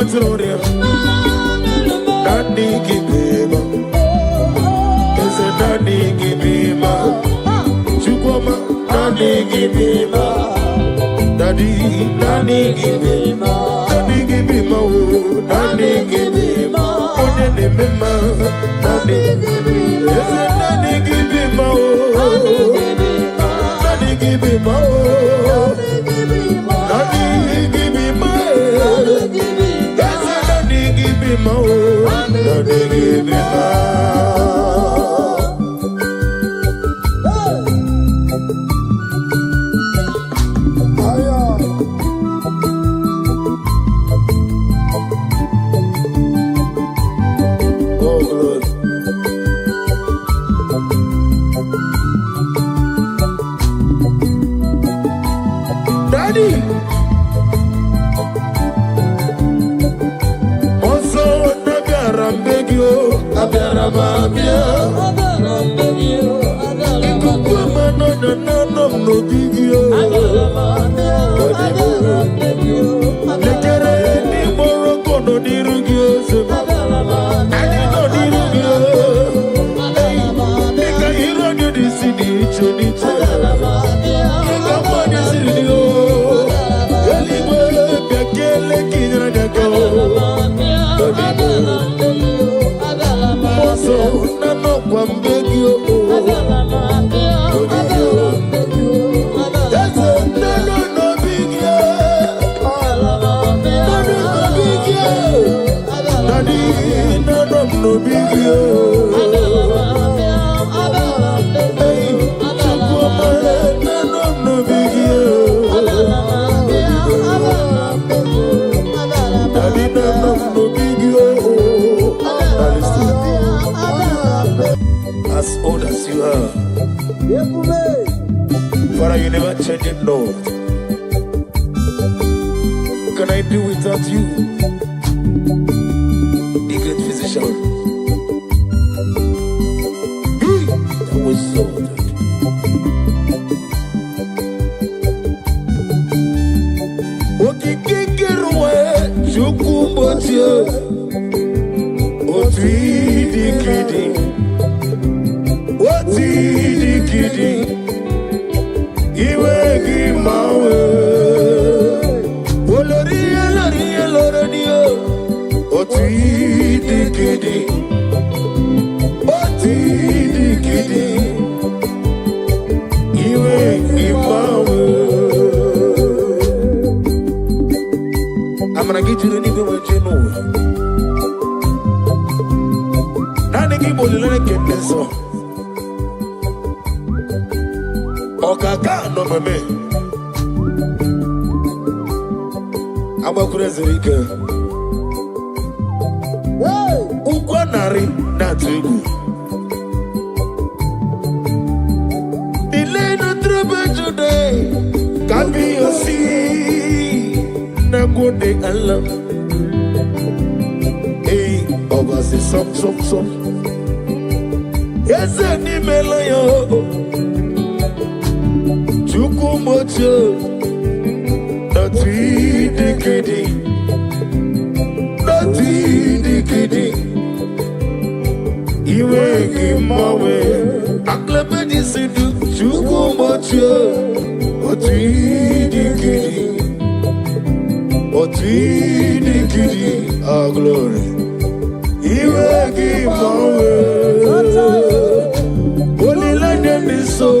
Matoria. Daddy give him. Is a daddy give him. Chukoma, daddy give him. Daddy give him. Daddy give him. Daddy give him. Daddy give him. Daddy give him. Is a daddy give him. Daddy give him. Daddy give him. Daddy give him. Daddy give him. As old as you are, Father, you never change it, Lord. Can I do without you, the great physician? That was so good. I'm gonna get you the nigga with you know. Now they give you the get this one. Okaka no me. I'm a crazy girl. Ukwanari na tugu. Delay no trouble today. Can be your sea. Na go de Allah. Hey, over the some. Yes, any melayo. Chukumocho. Not decade. Not decade. You make him my way. Aklebedi sidu. Chukumocho. Not decade. Our glory, you will give our way. Only let them be so.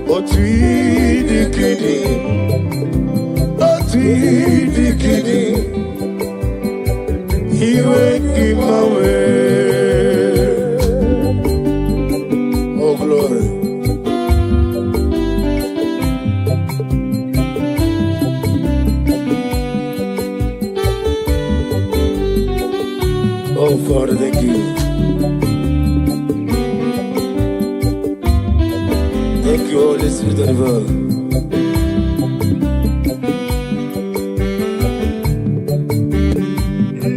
What we decade, you will give our way. Oh glory. Oh, Father, thank you. Thank you, Holy Spirit of God.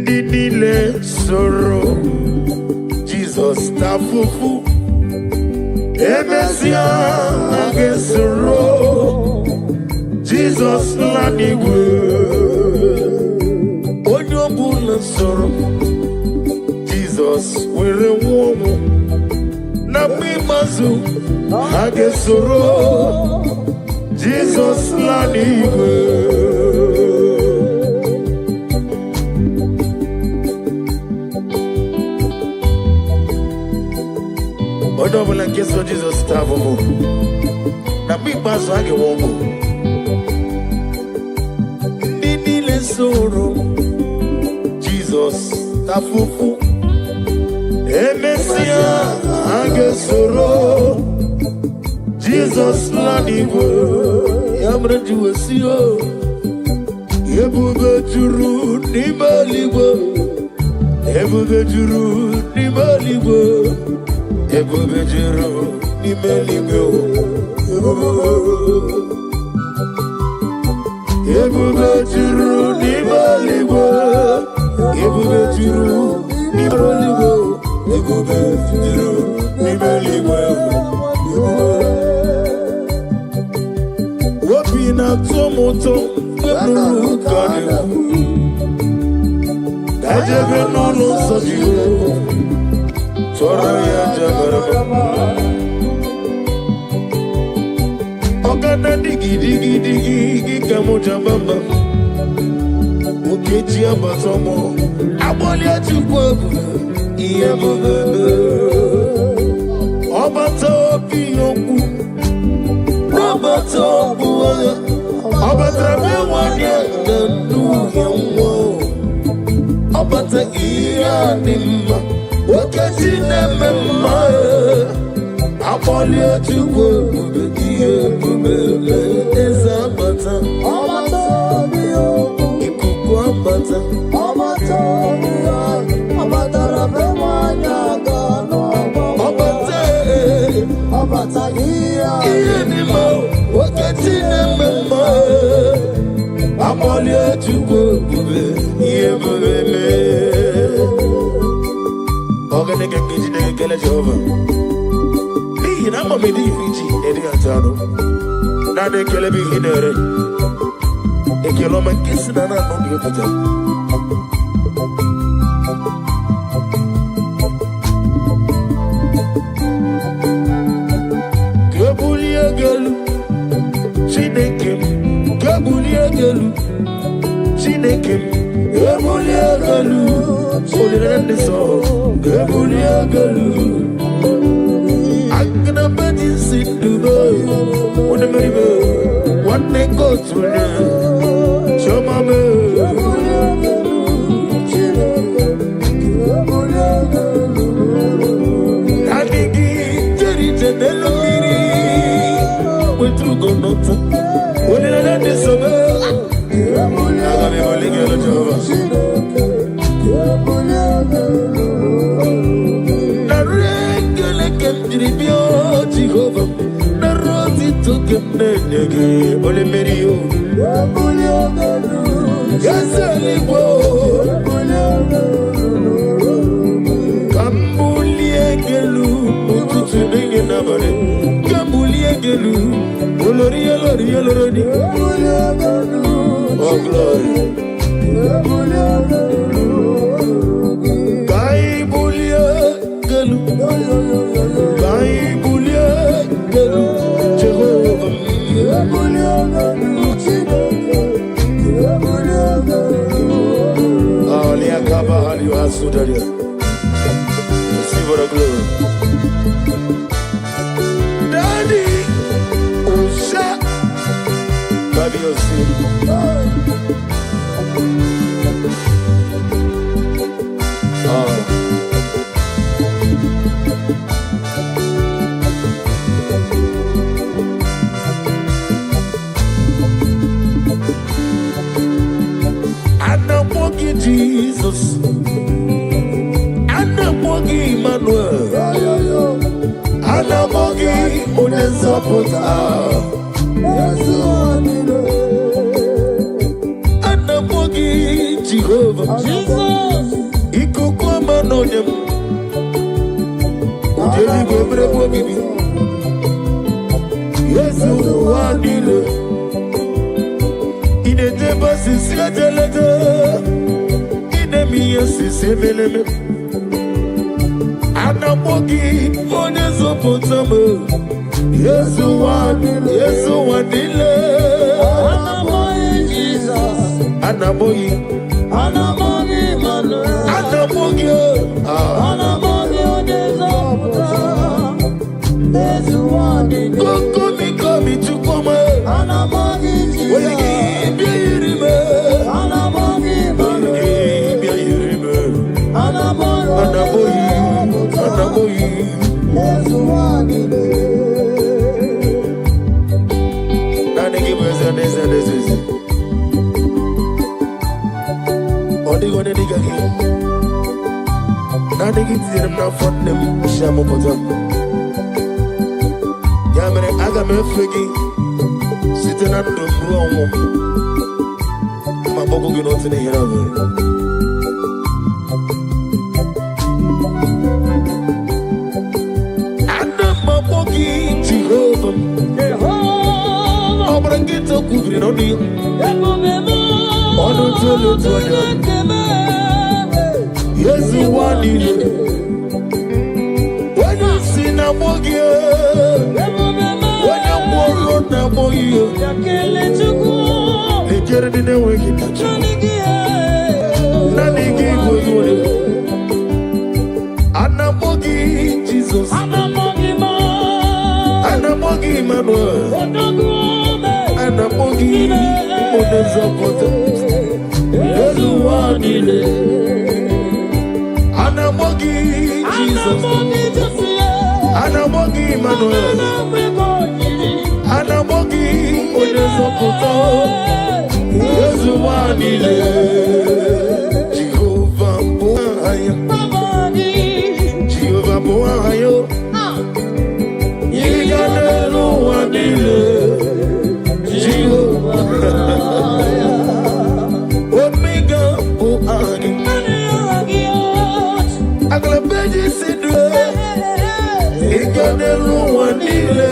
Didile sorrow, Jesus tafufu. Emesia agesoro, Jesus lanigwe. soro Jesus were womu na mimazu hage soro Jesus laniwe Odo la keso Jesus tavo na mimazu hage womu nini le soro Jesus tafufu Emesia agesoro Jesus lanigo yamre juwesio ebube juru nimaligo ebube juru nimaligo ebube juru nimaligo ebube juru nimaligo ebube juru nimaligo Ebube juru nimaligo Wopi na tomoto Eburu kane Dajebe nono sojiyo Tora ya jabarama Ogana digi digi digi Giga moja bamba Okeji abatomo Aboli atukwabu Iye bubebe Obato biyoku Obato buwaya Obatra biwanya Nanu yawo Obata iya nima Wakati nemema Apoli atukwa bube Iye bubebe Eza bata Obato biyoku Ikuku abata Obato biyoku Obata iye ni mo wakati nemema amoli atukwo bube iye bubele ogene kekiji ne kele Jehova ni na mo medi fiji edi atano na de kele bi hinere ekelo makisi na no bi pata Chineke Ebuliagalu Olirende so Ebuliagalu Agna bedi sindubo One meribe One go to ne Shomame Adigi Jerite Nelomiri Wetru go nota Olirende so Jehovah, na roti to kemnege, ole merio. Yazali wo, kambulie gelu, ututu nenge nabare. Kambulie gelu, olori olori. Oh glory. Kai bulie gelu, kai bulie gelu, Jehovah. Ali akaba ali wasudaria. Receive the glory. Daddy, Usha, Baby Osi. Jesus, Anamogi Emmanuel, Anamogi Unezapota, Anamogi Jehovah, Jesus, Ikoko Manonem, Ujeli Gobre Bogibi, Yesu Wadile, Inedeba Sisia Jelete. yes, Semeleme. Anamogi, Onezo Potamo. Yes, one, Anamogi, Jesus. Anamogi, Manu. Anamogi, Onezo Potamo. Yes, one, come to come. Anamogi, Jesus. Sitting at the room, my bubble get out in the air. And the Mabogi, Jehovah, I'm gonna get to cooking on you. On the yes, you want it. When you see Nabogi, Anamogi, Jesus. Anamogi, Emmanuel. Anamogi, Onezo Potamo. Anamogi, Jesus. Anamogi, Emmanuel. Anamogi, Onezo Potamo. Jehovah Boahayo. Jehovah Boahayo. Yiganelo Wanile. Jehovah Omega Boahayo. Aglabeji Sidre. Yiganelo Wanile.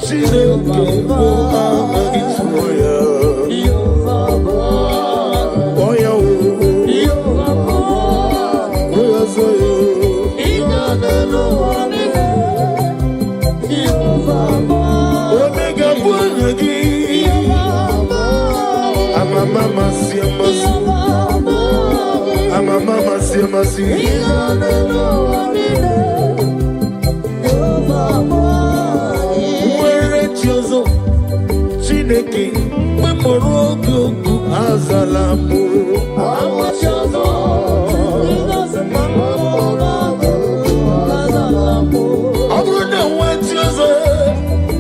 Jehovah Boahayo. Mama, Chineke, Memorogo, Azalamu.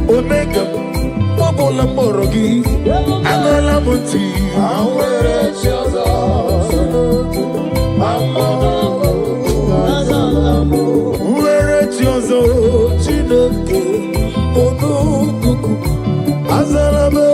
Omega, Mobola Morogi, Agalamuti. Chineke, Onukuku, Azalame,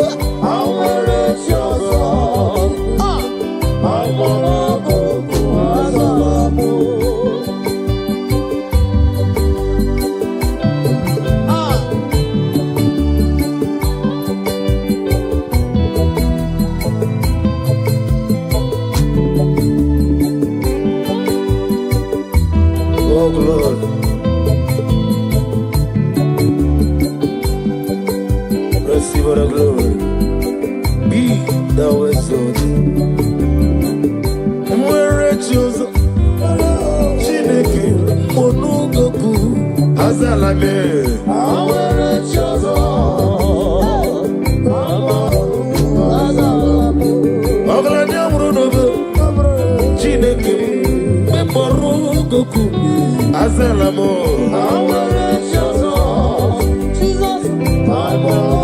oh Lord. Receive the glory. Be thou exalted. Where chosen, Chineke, Onugoku, Azalame. Where chosen, Oglanya Murunogo, Chineke, Memorugoku, Azalamo. Where chosen, Jesus, my Lord.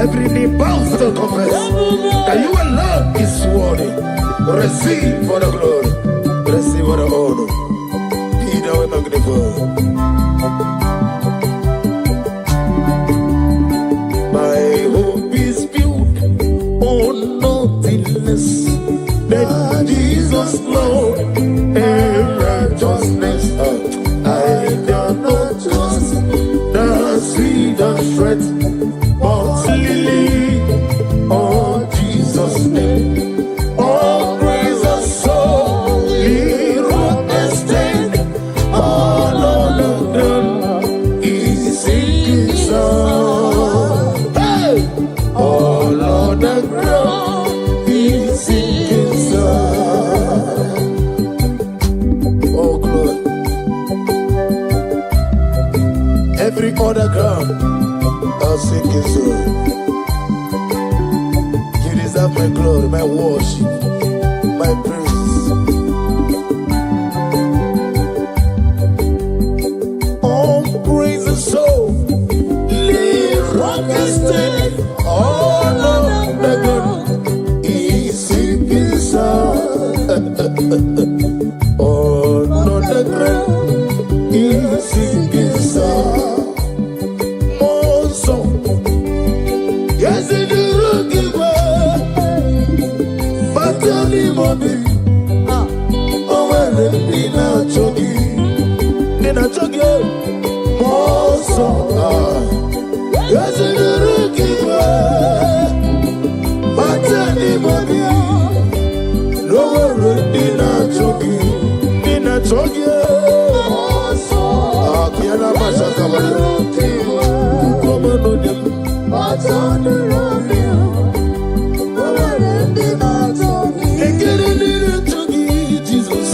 Every knee bows to confess that you alone is worthy. Receive for the glory, receive for the honor. Be thou magnified. My hope is built on nothing less than Jesus' Lord and righteousness. I dare not trust the sweetest threat. Oh, Jesus' name. Oh, praise the soul. He wrote the stain. All on the ground. He's singing song. Hey! All on the ground. He's singing song. Oh, glory. Every other ground, I'll sing his song. My glory, my worship, my praise. Oh, praise the soul, live rock and stay. All of the ground, he's singing song. All of the ground, he's singing song. More song, yes, it is. Jesus.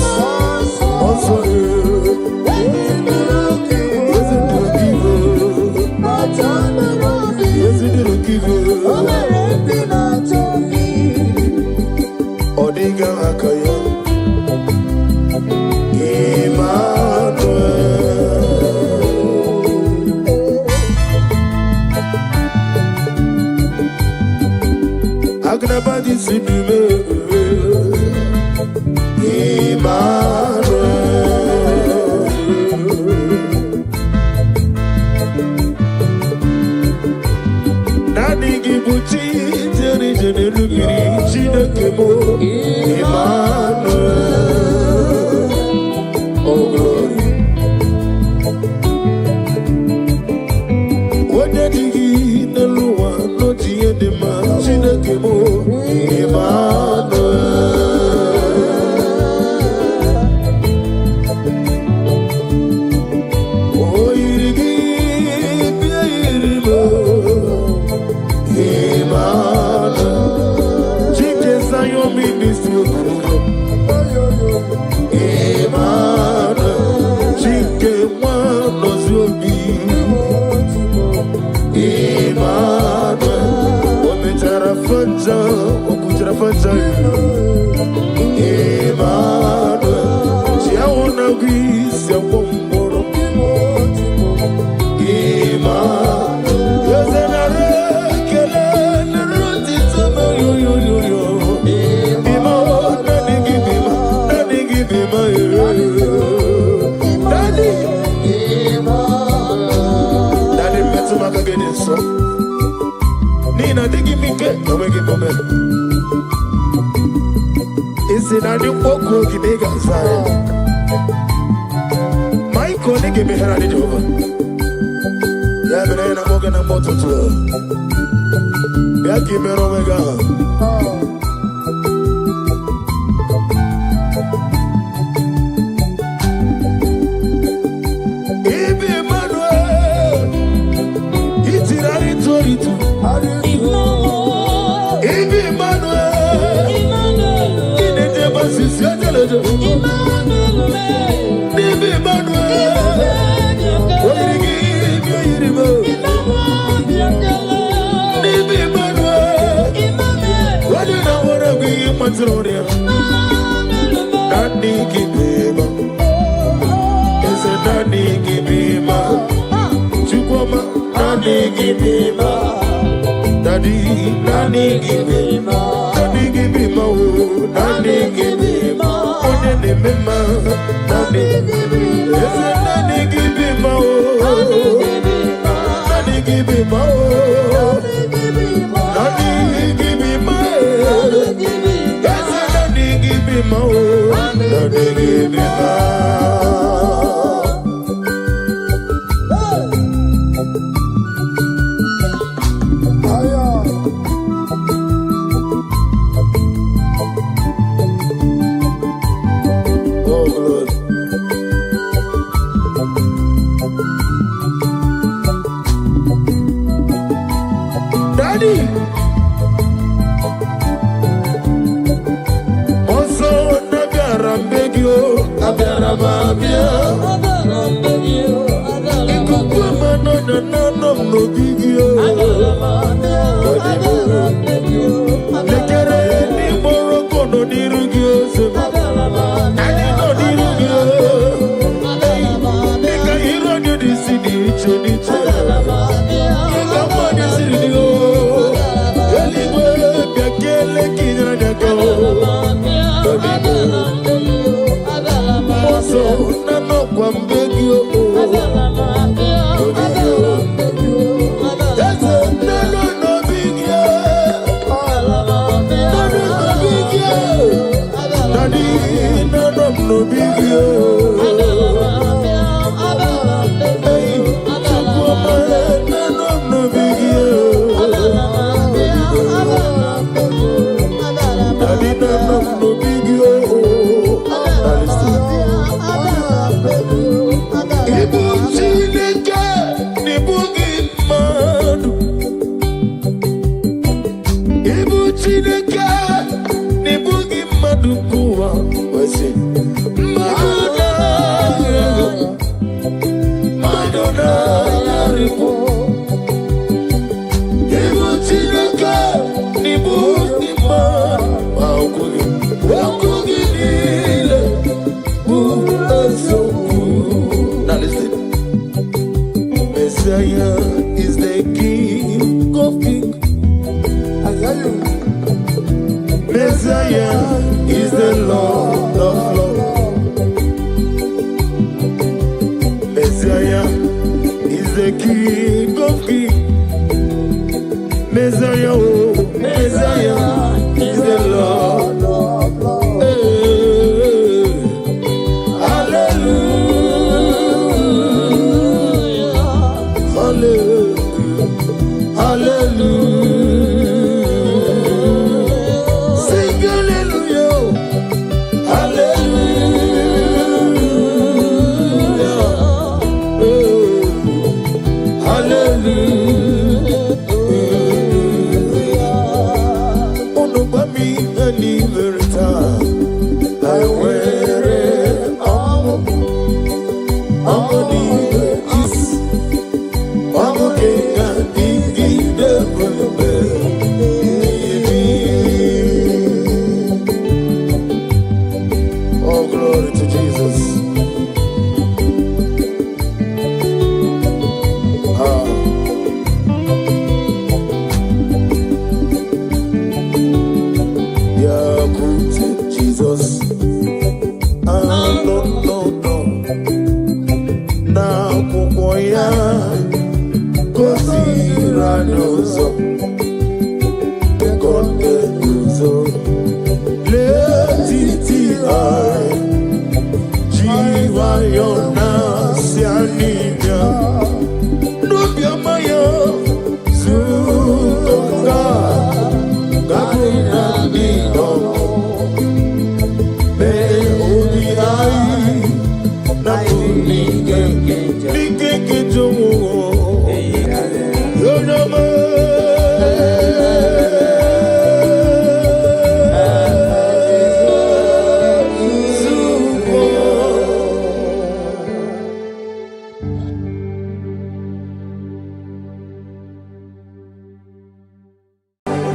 Is the King of Kings. Messiah is the Lord of Lords. Messiah is the King of Kings. Messiah, oh, Messiah is the Lord of Lords. Hey, hallelujah, hallelujah, hallelujah. Sing hallelujah, hallelujah, hallelujah. Oh, glory to Jesus. Yeah, good Jesus. No. Now, Kukoya, Kosiranoso, Kondenuso, Letiti I, Jiva Yona, Sianibia, Nubia Maya, Zuka, Gabina Nino, Me Obiai, Nakuni, Nike Jomo, Yonama.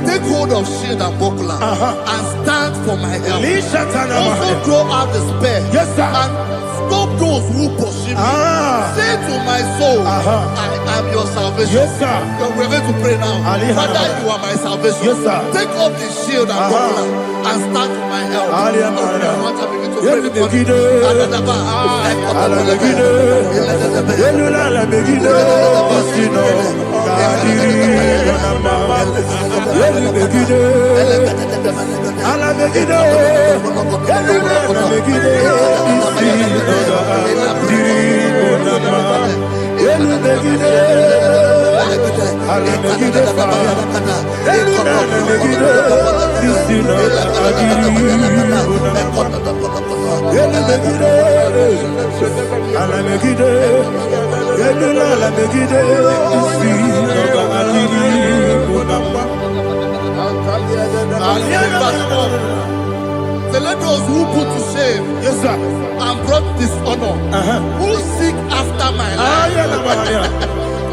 Take hold of shield and buckler and stand for my help. Also throw out the spear. Yes, sir. And stop those who pursue me. Say to my soul, I am your salvation. Yes, sir. We're going to pray now. Father, you are my salvation. Yes, sir. Take off the shield and buckler and stand for my help. I want to begin to pray before you. Let those who put to shame, Yes, sir. and brought dishonor, who seek after my life,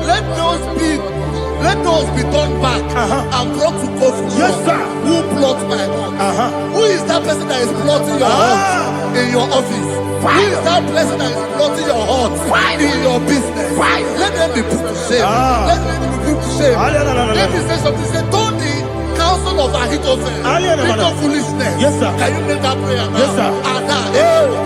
let those be turned back and brought to go for Yes, sir. who plot my heart. Who is that person that is plotting your heart in your office? Who is that person that is plotting your heart in your business? Let them be put to shame. Let them be put to shame. Let me say something. Say, don't the counsel of Ahithophel think of foolishness. Yes, sir. Can you make that prayer now? Yes, sir.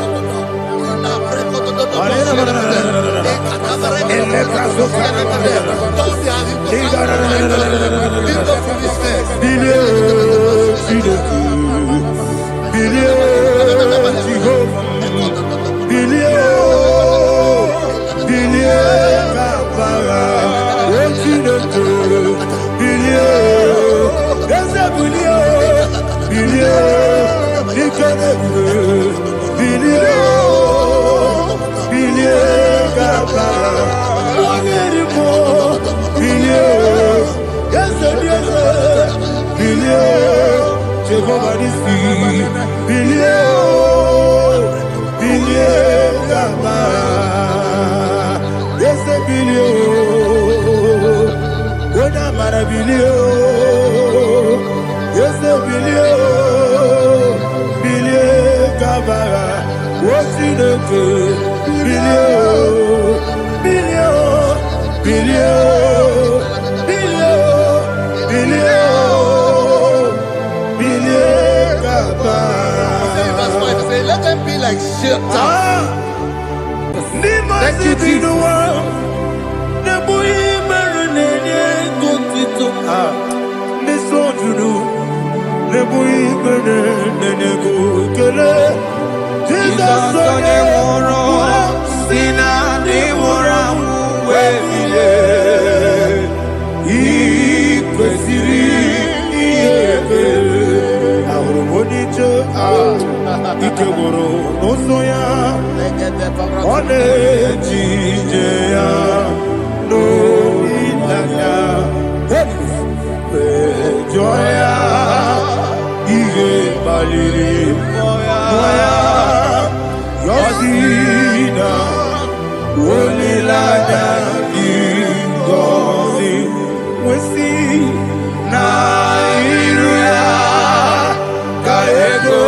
like shelter. Thank you, Jesus. Ikegoro nosoya one jijeya no ilaya joya ige baliri moya yosina olilaya ingozi wesi na iruya kaego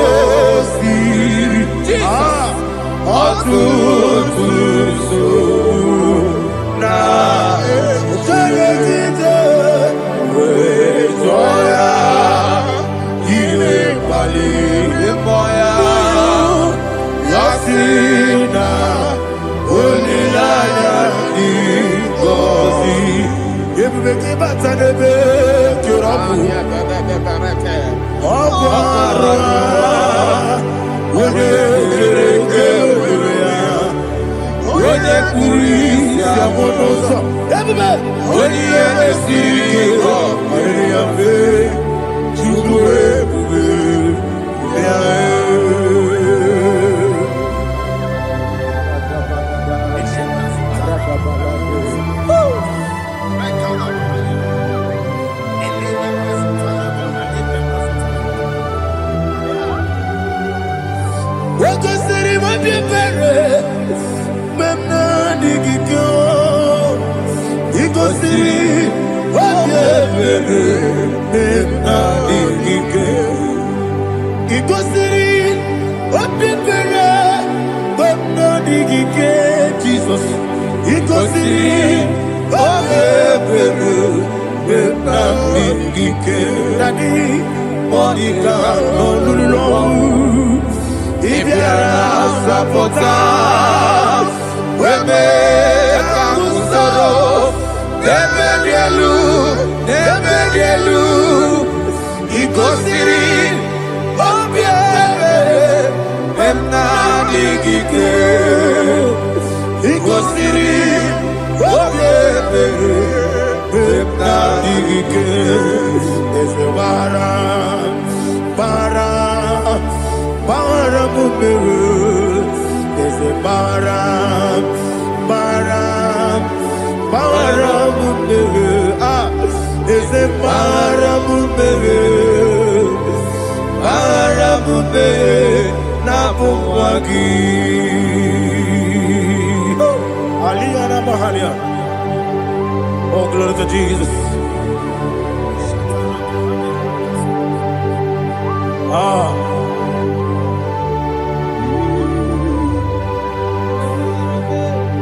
Oh, glory to Jesus.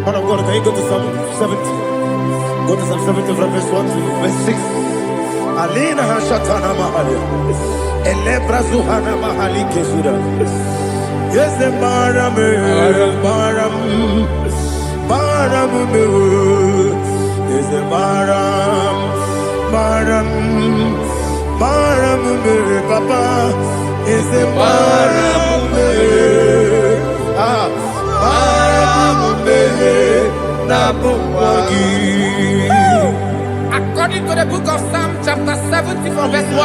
Man of God, can you go to Psalm 70? Go to Psalm 70 from verse 1 to verse 6. Alina Hashatana Mahalia. Elebra Zuhana Mahali Kesuda. Yes, the Baram, is the Baram, Papa, is the Baram, According to the book of Psalm chapter 70 from verse 1,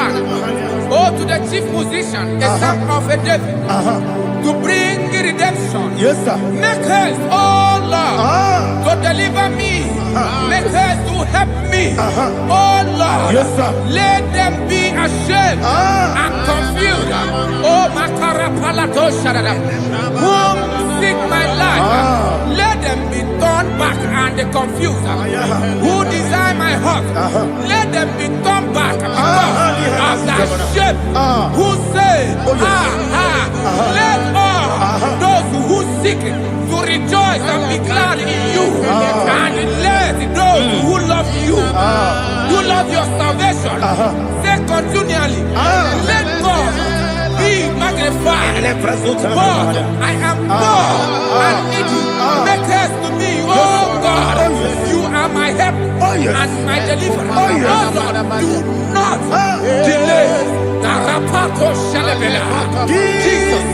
oh, to the chief musician, a son of a David, to bring redemption. Yes, sir. Make haste, oh Lord, to deliver me. Make haste to help me. Oh Lord, yes, sir. Let them be ashamed and confused. Oh Makara Palato Shadada, whom seek my life, let them be turned back and confused. Who desire my heart, let them be turned back because of that shame. Who say, let all those who seek to rejoice and be glad in you, and let those who love you, who love your salvation, say continually, let God be magnified. God, I am poor and needy. Make haste to me, oh God. You are my help and my deliverer. Oh Lord, do not delay. Tarapato shalabela. Jesus.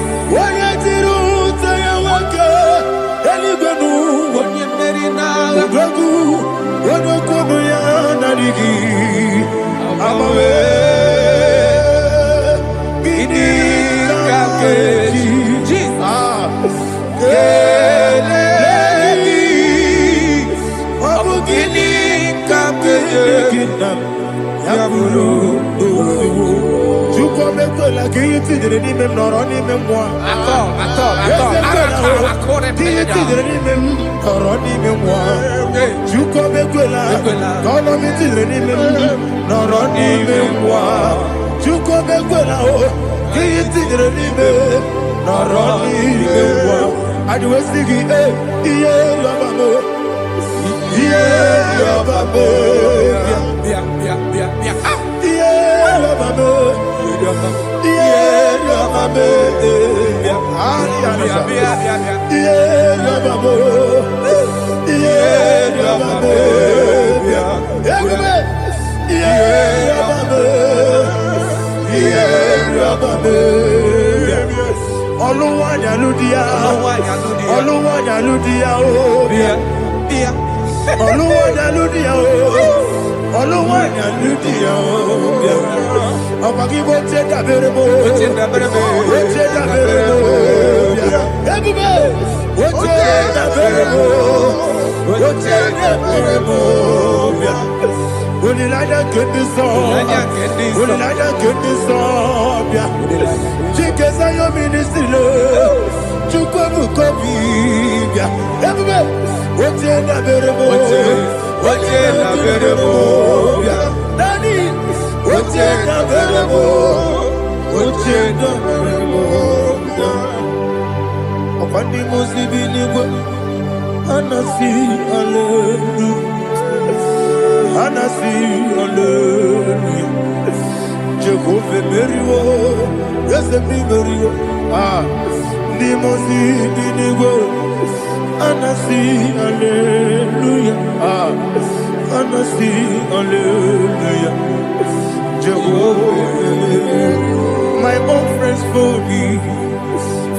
My own friends for me,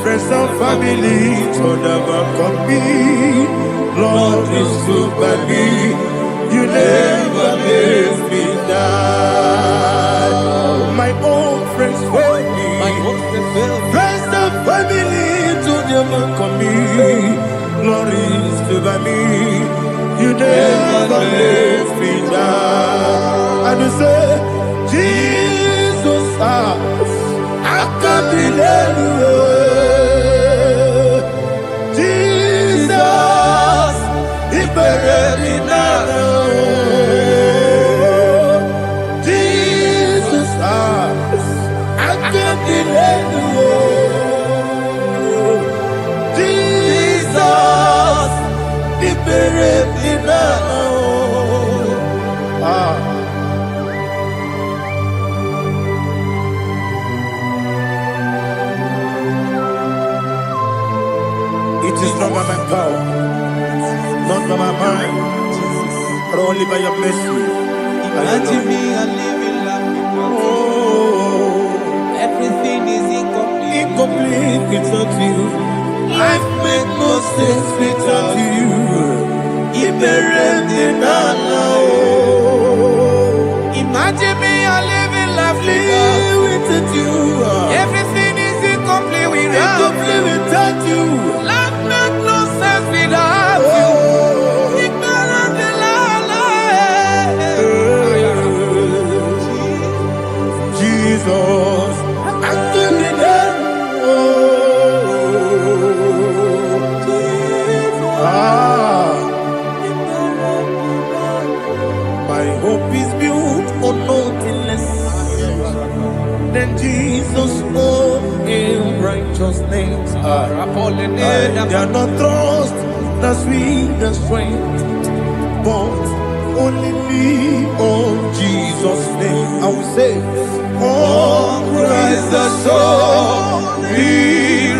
friends and family, told never come me. Lord is good by me, you never leave me die. My own friends for me, friends and family, told never come me. Lord is good by me, you never leave me die. And you say, Jesus, I can't believe you. Jesus, He buried me now. Jesus, I can't believe you. Jesus, He buried me now. It is not by my power, not by my mind, but only by your mercy. Imagine me and living life without you. Everything is incomplete. Incomplete without you. Life makes no sense without you. Imagine me and living life without you. Everything is incomplete without you. Life makes no sense without you. Ignorant the Jesus, I give you that. My hope is built on nothing less than Jesus' own in righteous names. I cannot trust the sweet strength, but only Oh, Jesus' name. I will say, Oh, Christ the solid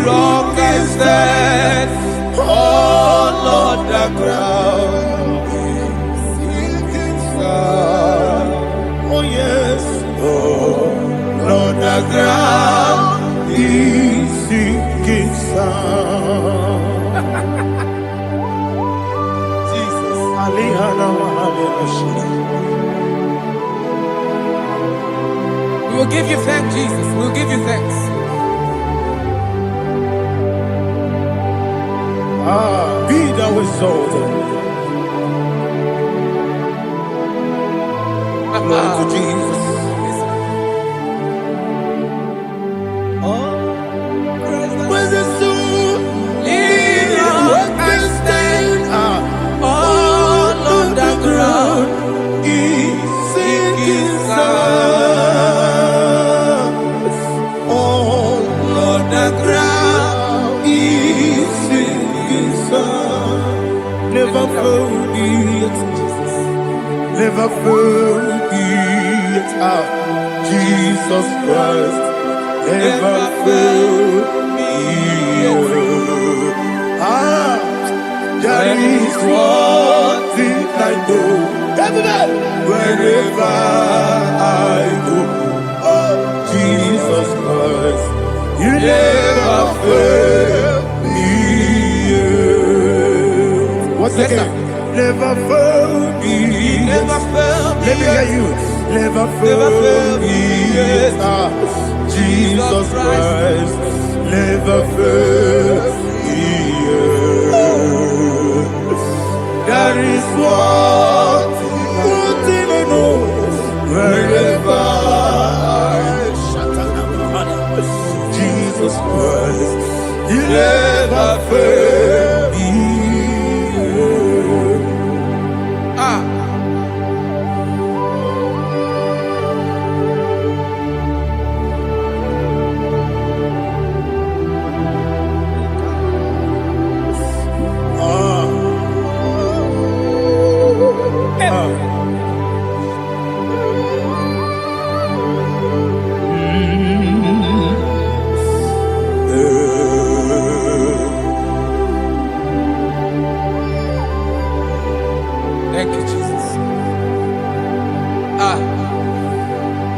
rock and stand. Oh, Lord, the ground is sinking sand. oh yes, Oh, Lord, the ground is sinking sun. Jesus. We will give you thanks, Jesus. We will give you thanks. Be thou exalted. Glory to Jesus. Where's the soul? What can stand? All on the ground is sinking sand. Oh, Lord, the ground is sinking sun. Never forget, never forget. Jesus Christ, never forget. That is one thing I know. Wherever I go, oh Jesus Christ, you never fail me. Once again, never fail me. never fail me. Let me hear you. Never fail me. Jesus Christ, never fail me. That is one thing I know. Wherever Jesus Christ, you never fail me. Thank you, Jesus.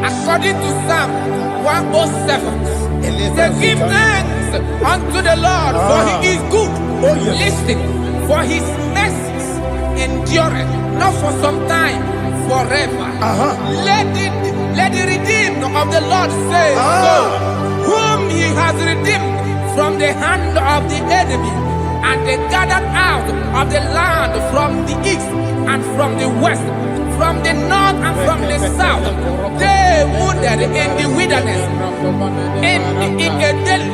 According to Psalm 107, it says, give thanks unto the Lord, for he is good. Oh, yes. Listen, for his mercies endureth, not for some time, forever. Let the redeemed of the Lord say so, whom he has redeemed from the hand of the enemy, and they gathered out of the land from the east and from the west, from the north and from the south. They wandered in the wilderness, in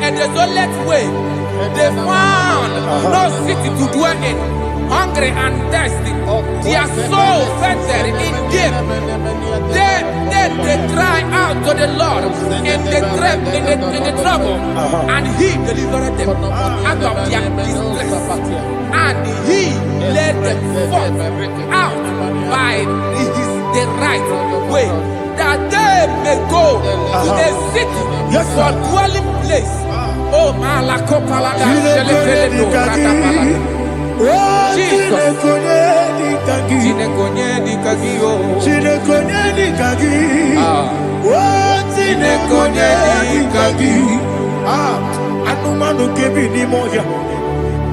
a desolate way. They found no city to dwell in, hungry and thirsty. Their soul fettered in game. They cry out to the Lord in the trouble, and he delivered them out of their distress. And he led them forth out by the right way, that they may go to a city for dwelling place. Oh, Malakopalada, Jesus. Anumanu kebi ni moja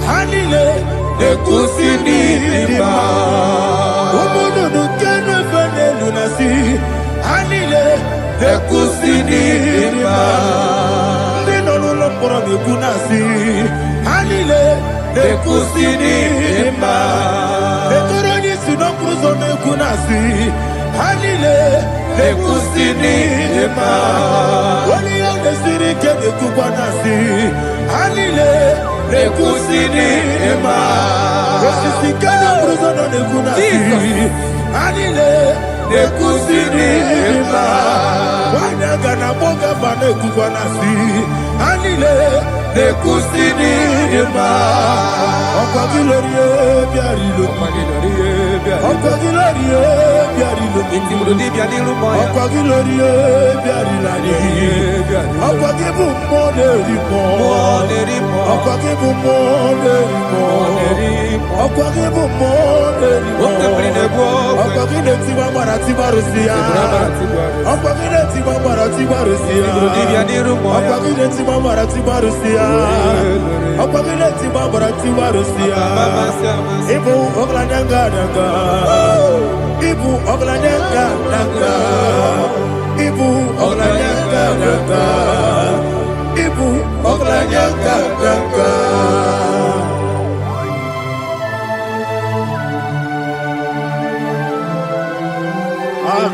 Hanile Nekusini nima Umudu nukenu fene lunasi Hanile Nekusini nima Nino lulopora mikunasi Hanile Nekusini nima Netoroni sinokruzo mekunasi Hanile Nekusini nima Wali yone sirike nekubwanasi Hanile Nekusini nima Wasisikana mruzono nekunasi Hanile Nekusini nima Wanaga na boga vane kubwanasi Hanile Nekusini nima Okwa gilorie biarilo Okwa gilorie biarilo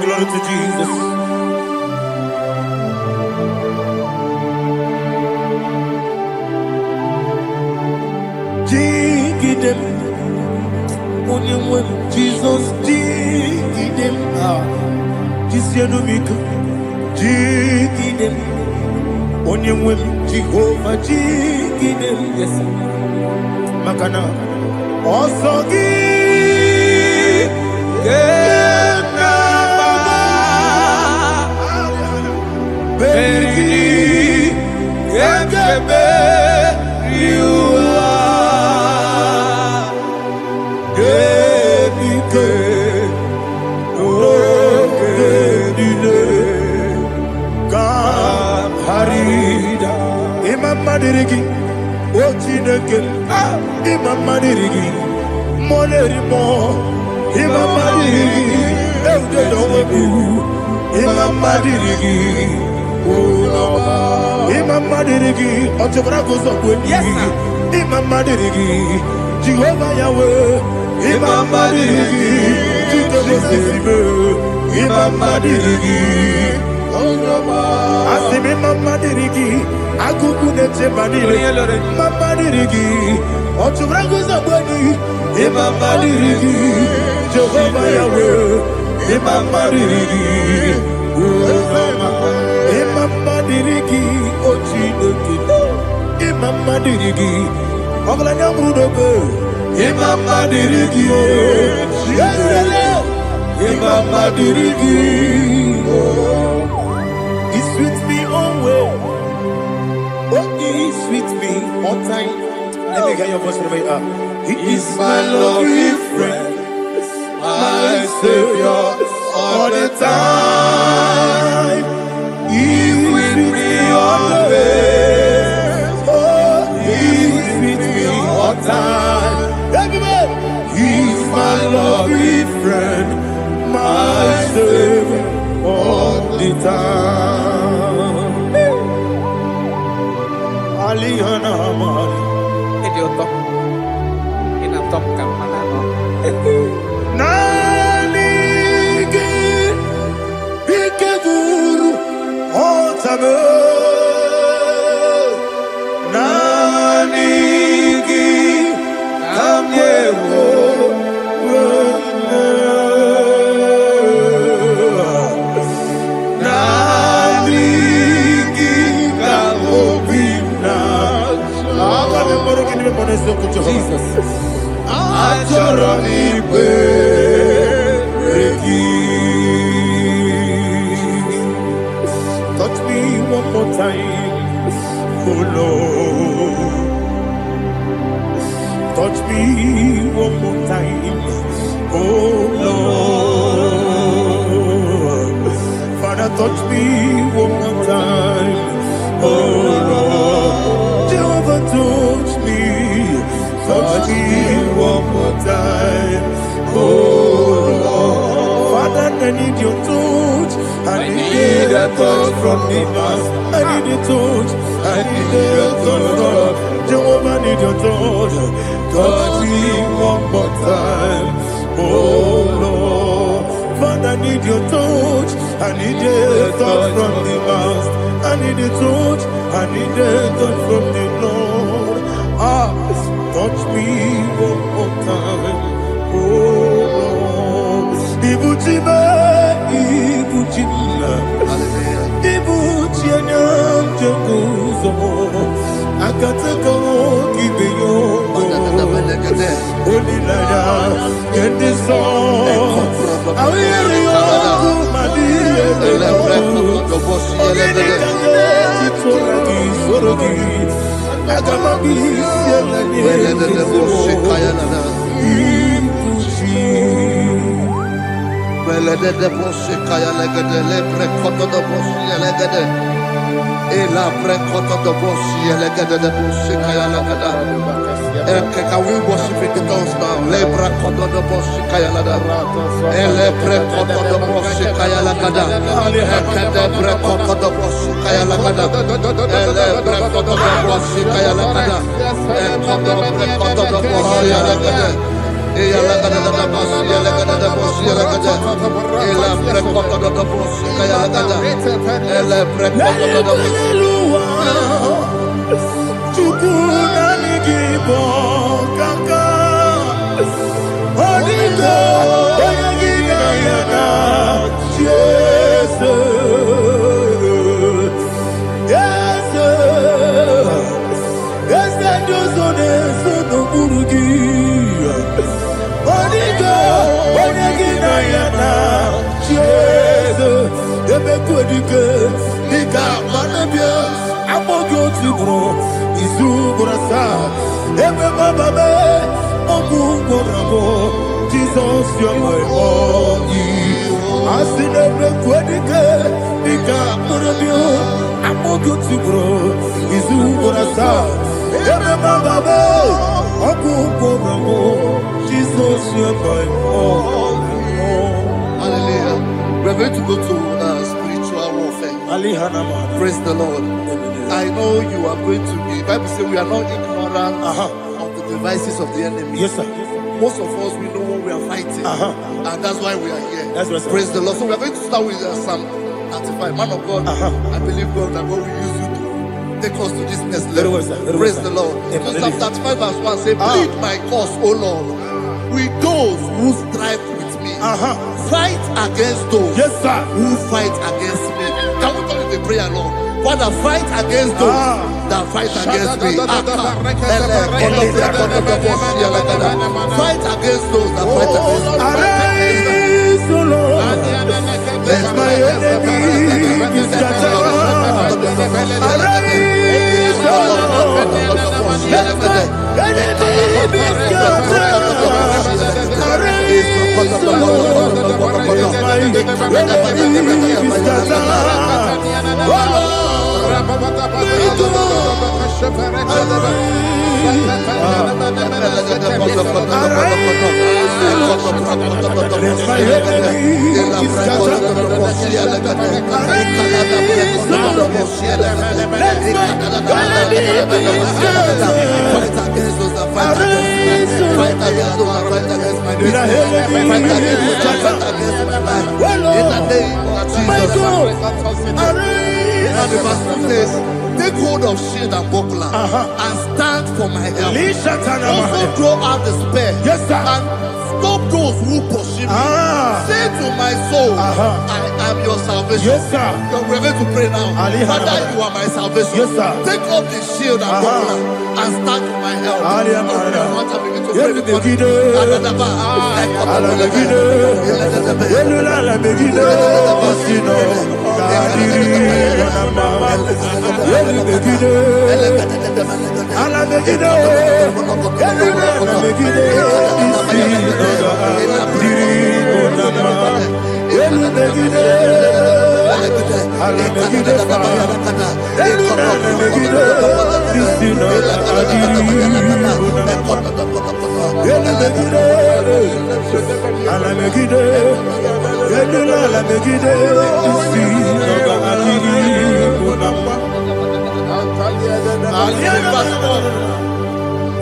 Glory to Jesus. Dig them. Jesus, dig them. Dig them. Jehovah, dig them. Yes. Makana. Also give. Dirigi, Ochineke, Imam Dirigi, Molerimo, Imam Dirigi, Eldedowebu, Imam Dirigi, Imam Dirigi, Otobragos of Wendy, Imam Dirigi, Jehovah Yahweh, Imam Dirigi, Tutobosibe, Imam Dirigi, Asime Mama Dirigi. Akukunete manire, Mama dirigi, Otubrago zaboni, Mama dirigi, Jehovah Yahweh, Mama dirigi, Mama dirigi, Ochineke, Mama dirigi, Oglanya Brudobe, Mama dirigi, Mama dirigi, He sweets me always. Oh, He sweets me all time. Let me hear your voice wherever you are. He is my lovely friend, my Savior all the time. He is with me always. Oh, He is with me all time. Everybody, He is my lovely friend, my Savior all the time. Alihana Mari. Idioto. Inatop kampana. Nanigi Bikeguru Otame. Nanigi Kamyewo. Jesus. Touch me one more time, oh Lord. Touch me one more time, oh Lord. Father, touch me one more time, oh Lord. Jehovah, touch me. Touch me one more time, oh Lord. Father, I need your touch. I need a touch from the past. I need a touch. I need a touch from Jehovah. I need your touch. Touch me one more time, oh Lord. Father, I need your touch. I need a touch from the past. I need a touch. I need a touch from the Lord. Touch me one more time, oh Lord. Ibuchima, Ibuchima, Ibuchina, Jaguzo. Akataka, Gibeyo, Only Lada, and the song. I will Ela prekoto do boshi elegede de boshi kaya lagada. Can we worship in the tongues now? Le prekoto do boshi kaya lagada. Ele prekoto do boshi kaya lagada. Ekede prekoto do boshi kaya lagada. Ele prekoto do boshi kaya lagada. Ekodo prekoto do boshi lagada. Ela lagada da boshi lagada da boshi lagada. Ela prekoto do boshi kaya lagada. Ele prekoto do boshi. Chukuna IGBO kaka Onigo Oyagina yana Jesus Yes Josone Sono Burugi Onigo Oyagina yana Jesus Ebe kodike Nika manabia Amogo tibro Izubrasa Ebe bababe Ogu gorabo Jesus you're my only Asinebe kwadike Nika manabia Amogo tibro Izubrasa Ebe bababe Ogu gorabo Jesus you're my only. Hallelujah. We're going to go to spiritual warfare. Praise the Lord. I know you are going to be. Bible says we are not ignorant of the devices of the enemy. Yes, sir. Most of us, we know what we are fighting. And that's why we are here. That's right, sir. Praise the Lord. So we are going to start with Psalm 35. Man of God, I believe God that God will use you to take us to this next level. Well, sir. Praise the Lord. So Psalm 35 verse 1 says, plead my cause, O Lord, with those who strive with me. Fight against those who fight against me. Can we call it a prayer, Lord? Father, fight against those that fight against me. Fight against those that fight against me. Arise, O Lord. Let my enemy be scattered. Arise, O Lord. Let my enemy be scattered. Arise, O Lord. Let my enemy be scattered. Oh Lord. And the verse 2 says, take hold of shield and buckler and stand for my help. Also draw out the spear and stop those who pursue me. Say to my soul, I am your salvation. We're going to pray now. Father, you are my salvation. Take up the shield and buckler and stand for my help.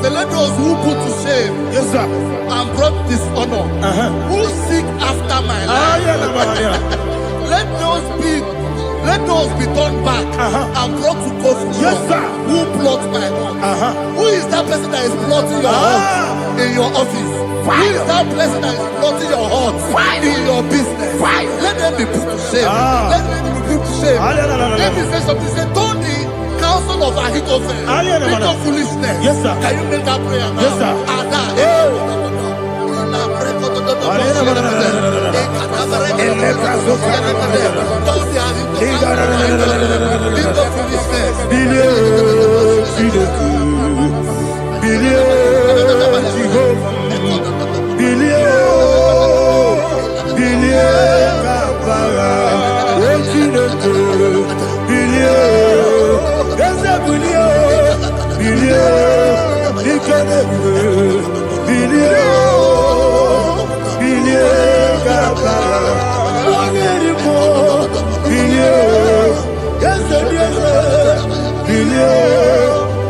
Let those who put to shame and brought dishonor, who seek after my life, let those be turned back and brought to confusion. Who plot my heart? Who is that person that is plotting your heart in your office? Who is that person that is plotting your heart in your business? Let them be put to shame. Let them be put to shame. Let me say something. Say, don't the counsel of Ahithophel into foolishness. Can you make that prayer now?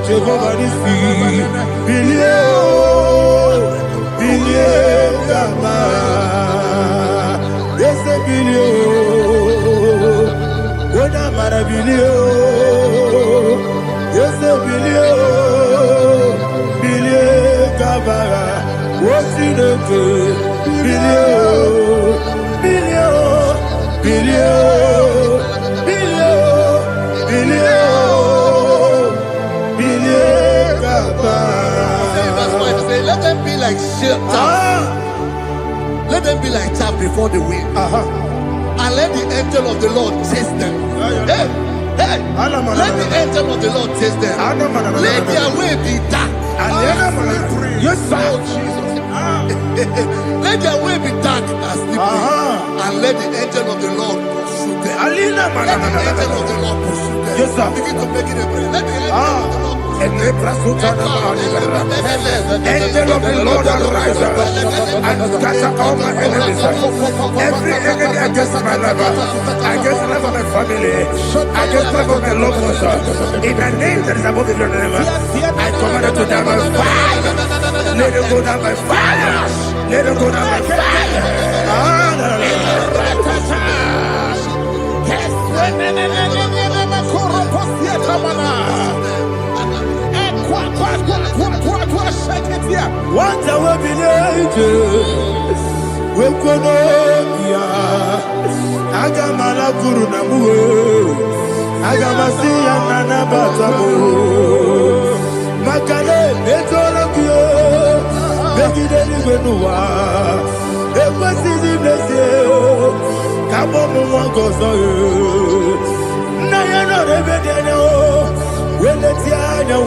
Jehovah Nissi, Gama, yes, Wona Marabilio, yes, Gama, what's in the good? Let them be like chaff. Let them be like chaff before the wind. And let the angel of the Lord chase them. Hey, let the angel of the Lord chase them. Let their way be dark. Yes, sir. Let their way be dark as slippery. And let the angel of the Lord pursue them. Let the angel of the Lord pursue them. Yes, sir. Begin to make it a prayer. Let the angel of the Lord. Angel of the Lord arise and scatter all my enemies. Every enemy against my life, against the life of my family, against the life of my loved ones. In the name that is above the name, I command it to die by fire. Let it go down by fire. Let it go down by fire. What I will be we Konoya Agamala Guru Namu Agamasiya Nana Batamu Makale Betolokyo Begideni Benua Ekwasizi Blessio Kabo Mwangozo Nayano Rebedeno Weletianya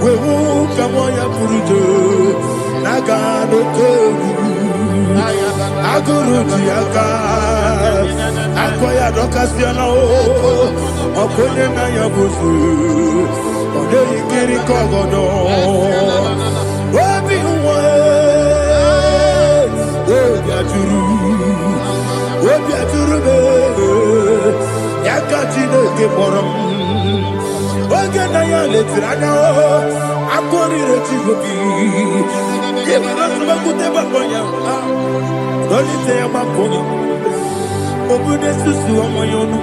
Wewu Kamoya Purujo Nagano Kogu Aguru Diaka Akoya Dokasiano Okone Naya Busu Ode Ikiri Kogodo Obi Uwe Obi Aturu Yakatino Keporam Oge Naya Letrana Akori Rechigobi Olite Makoni Obune Susu Omoyonu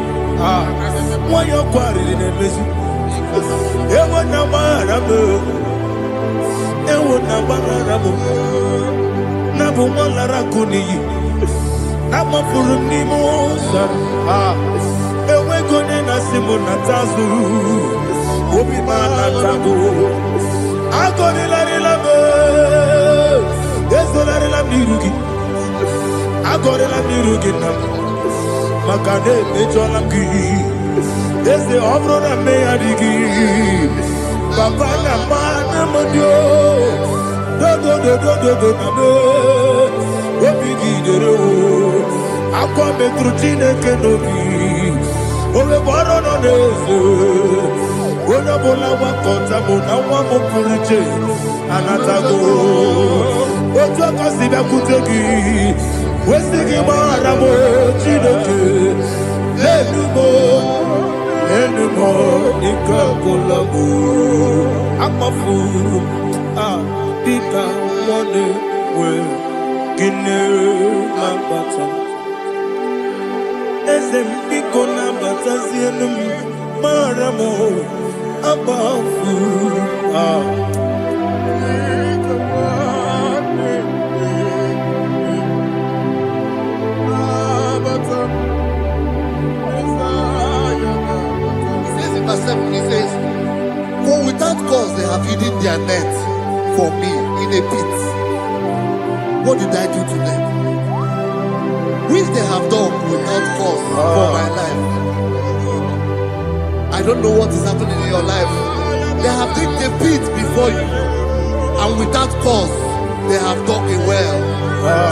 Moyo Kwari Nemesu Ewo Namarabo Ewo Namarabo Nabu Malara Kuni Nama Furuni Mosa Ewe Gone Nasimu Natazu Obi Manatago Agoni Larilabe Ezolarila Mirugi Agorela Mirugi Makane Mejolamgi Eze Obrona Meadigi Papa Namana Modio Do Name Obigi Dero Aqua Metrutine Kenobi Ove Borono Neze Ona Bola Wakota Mona Wamopuriche Anatago Ojo Kasiba Kutegi Westigi Maramo Chinoke Lenumo Ikakolabu Amafu Pika One We Gine Lambata Ezem Piko Lambata Zienum Maramo Abafu He says, for without cause they have hidden their net for me in a pit. What did I do to them? Which they have done without cause for my life. I don't know what is happening in your life. They have digged a pit before you, and without cause they have dug a well.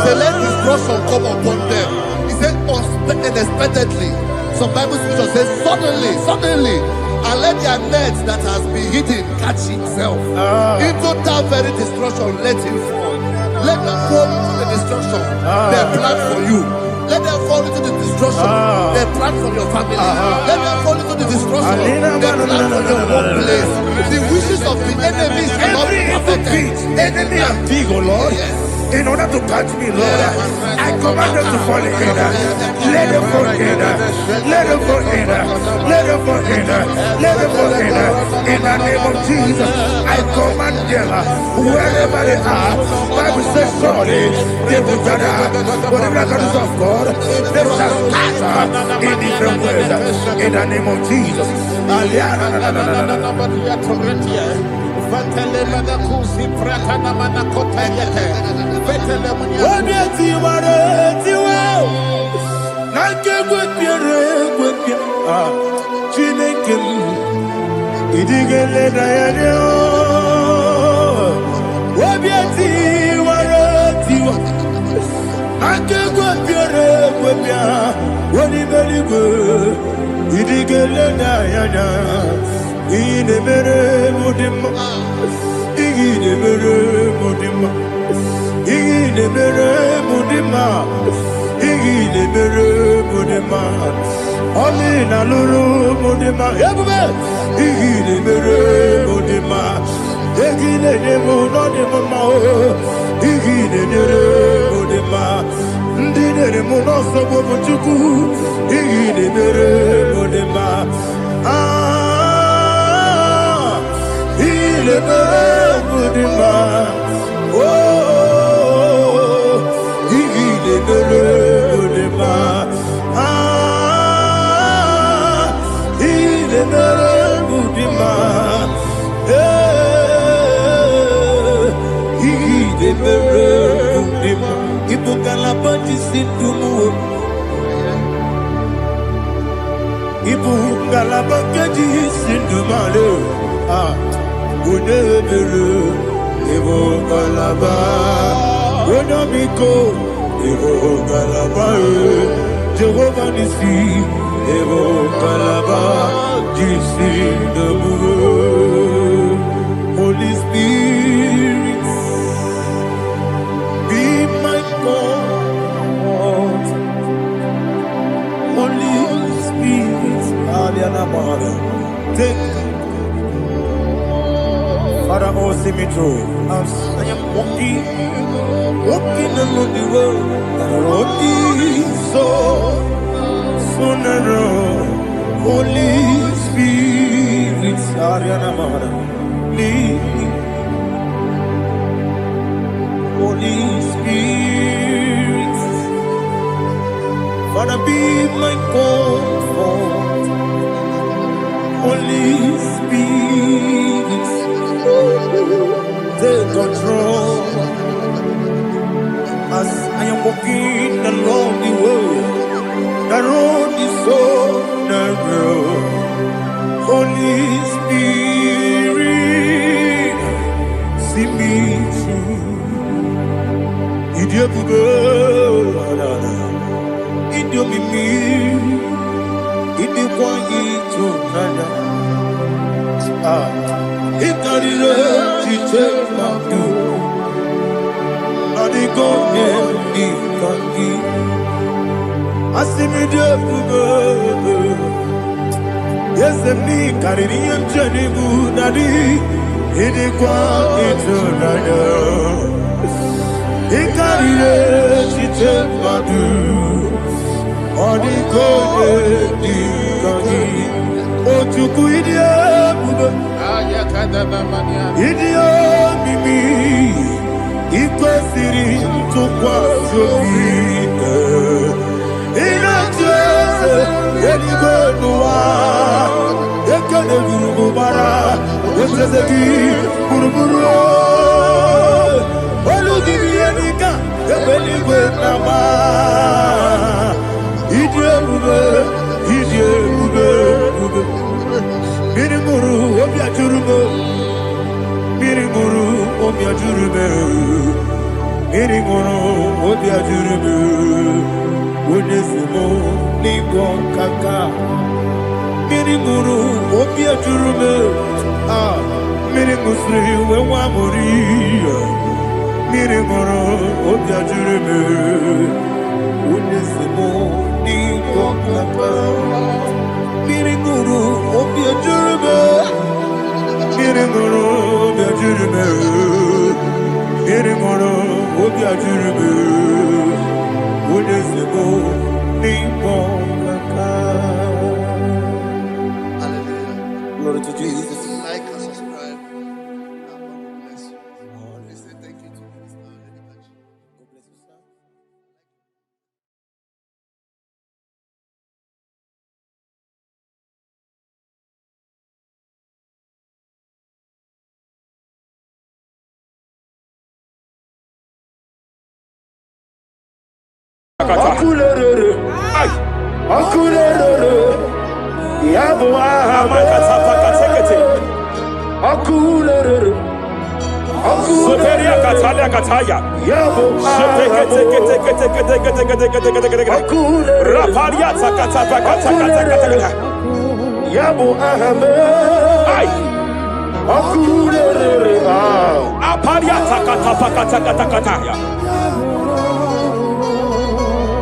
Say, let destruction come upon them. He said, unexpectedly. Some Bible scripture says, suddenly. And let their net that has been hidden catch himself. Into that very destruction, let him fall. Let them fall into the destruction. The plan for you. Let them fall into the destruction. They plan for your family. Let them fall into the destruction. They plan for your workplace. The wishes of the enemies cannot be perfected. Enemy and big, oh Lord. In order to catch me, Lord, I command them to fall in. Let them fall in. Let them fall in. Let them fall in. Let them fall in. In the name of Jesus, I command them wherever they are. Bible says surely they will gather. Whatever the is of God, they shall scatter in different ways. In the name of Jesus. Jehovah Nissi, Evo Kalaba, Jesus the Holy Spirit, be my God. Holy Spirit, take Father, oh, see me through. I am walking along the road, walking so narrow. Holy Spirit, lead me. Holy Spirit, Father, be my comfort. Holy Spirit, take control as I am walking along the road. The road is so narrow. Holy Spirit, see me through. Idiabugo, Idiomimi, Idikwani to Nana. Ikarire chiche madu, adigo ikangi. Asimide bugo, yesemi kariri emcheni budadi, idikwa itunaya. Ikarire chiche madu, adigo ikangi. Otuku idie bugo. Idio mimi iko siri tukwa sofite inatese eligo nuwa ekane guru bara esezeki buruburu oludibi enika ebeligwe nama idie bube Mirimuru obiajurume, Mirimuru obiajurume, Mirimuru obiajurume, Unesimo nigo kaka, Mirimuru obiajurume, Mirimusri wewamuri, Mirimuru obiajurume. Glory to Jesus. Like and subscribe. God bless you. We say thank you to Mr. Editachi. God bless you, sir.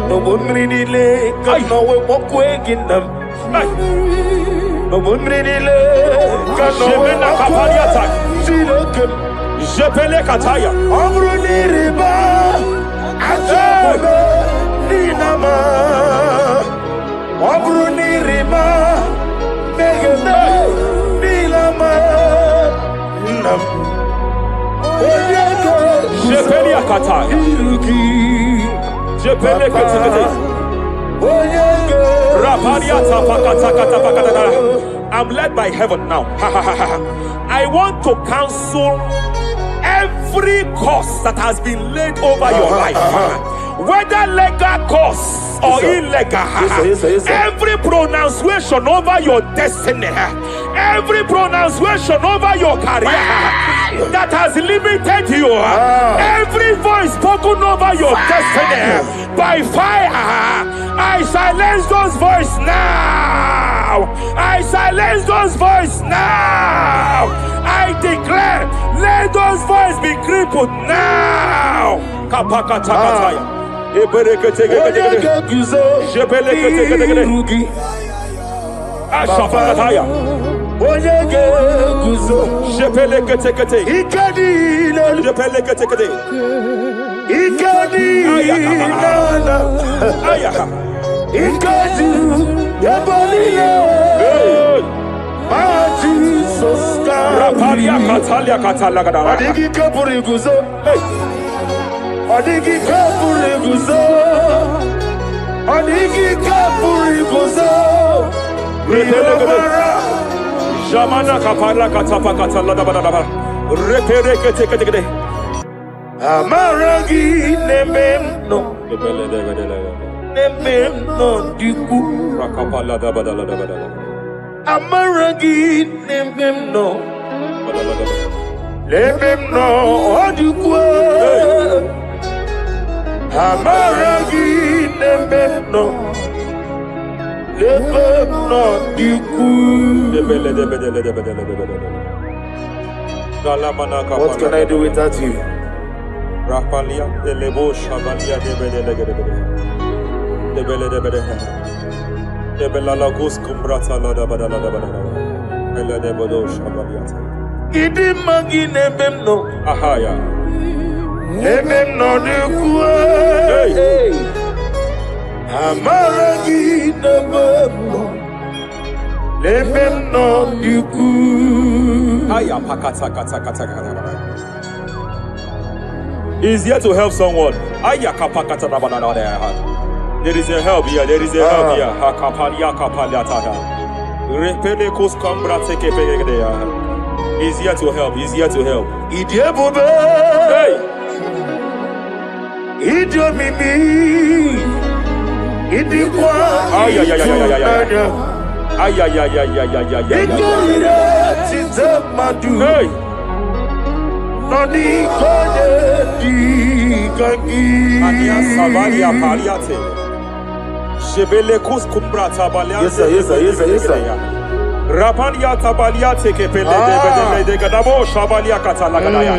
No one really late, no one walk away in them. No one really late, no one walk away. See the Jepele Kataya. Amruni riba, Ajabe, Ninama. Amruni riba, Megane, Nilama. Nam. Jepele Kataya. Jepele Kataya. I'm led by heaven now. I want to counsel every curse that has been laid over your life, whether legal curse or illegal. Every pronunciation over your destiny, every pronunciation over your career that has limited you, every voice spoken over your destiny by fire, I silence those voices now. I silence those voices now. I declare, let those voices be crippled now. Kapakatakataya. Ashapakataya. Rapalia Katalia Katalagadara. Adigi Kapuriguzo. Adigi Kapuriguzo. Adigi Kapuriguzo. Jamana Kapala Katapa Katalada. Repere Kete. Amaragi Nemeno. Nemeno Diku. Rakapala Dabadala. Amaragi Nemeno. Nemeno Diku. Amaragi Nemeno. What can I do without you? Rapalia, the Lebo Shabalia, the Belalagos Cumbrata, the Bodo Shabalia. Idimagine Bemno, Ahaya, Lebemno de Kue, Amaragi Nebemno, Lebemno de Kue. Aya Pakata Kata. He's here to help someone. There is a help here. There is a help here. He's here to help. He's here to help. Hey. Hey. Nani kone di kangi Ania Savalia Paliate Shebele kus kumbra tabalia. Yes sir. Rapalia tabalia teke pele de gadabo shabalia katalagadaya.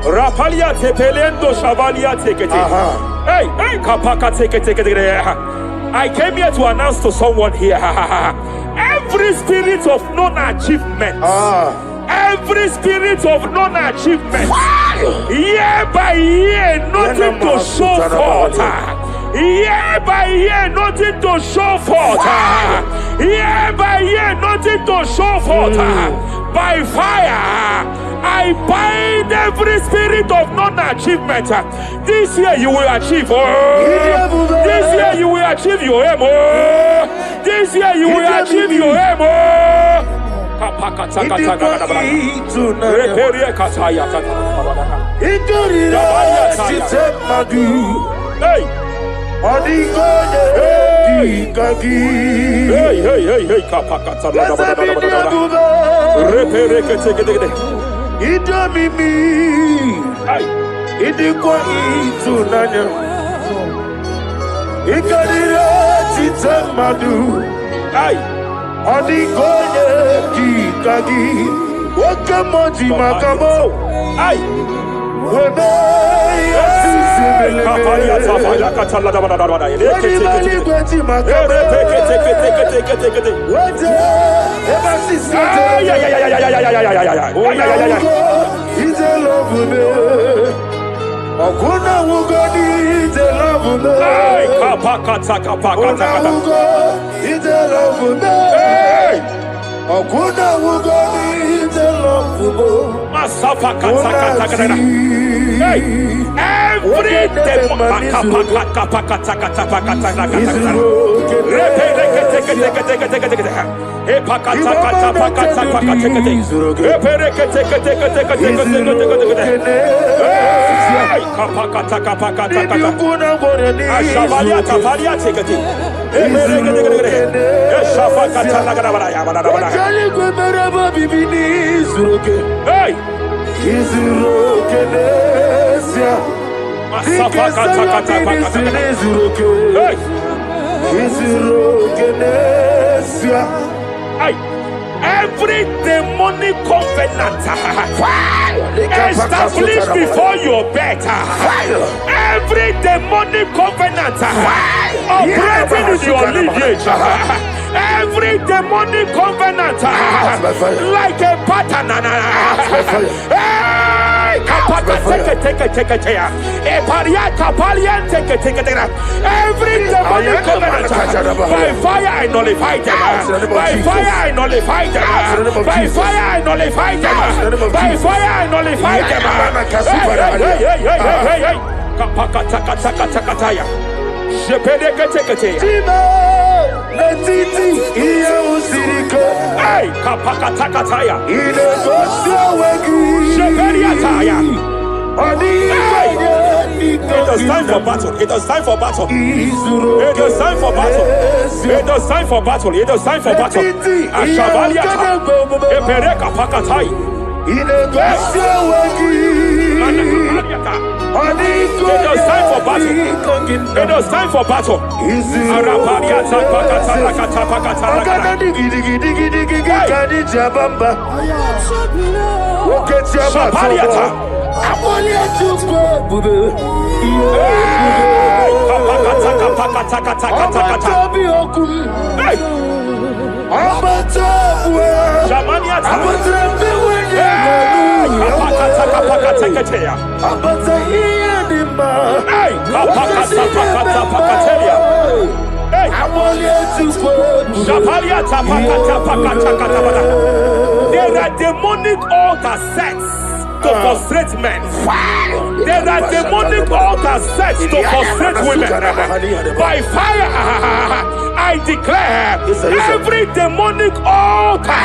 Rapalia tepelendo shabalia teke. Hey, kapaka teke. I came here to announce to someone here. Every spirit of non-achievement. Every spirit of non-achievement Year by year, nothing to show forth. Year by year, nothing to show forth. Year by year, nothing to show forth. By fire, I bind every spirit of non-achievement. This year you will achieve. This year you will achieve your aim. This year you will achieve your aim. Hey. Every demonic covenant established before your bed, every demonic covenant operating in your lineage, every demonic covenant like a pattern. Every demonic covenant, by fire I nullify them. By fire I nullify them. By fire I nullify them. By fire I nullify It is time for battle. It is time for battle. It is time for battle. It is time for battle. It is time for battle. Ashabaliata. Epereka pakatai. It is time for battle. It is time for battle. Arabaliata pakata pakata. Shabaliata. There are demonic altar sets to frustrate men. There are demonic altars set to frustrate women. By fire, I declare every demonic altar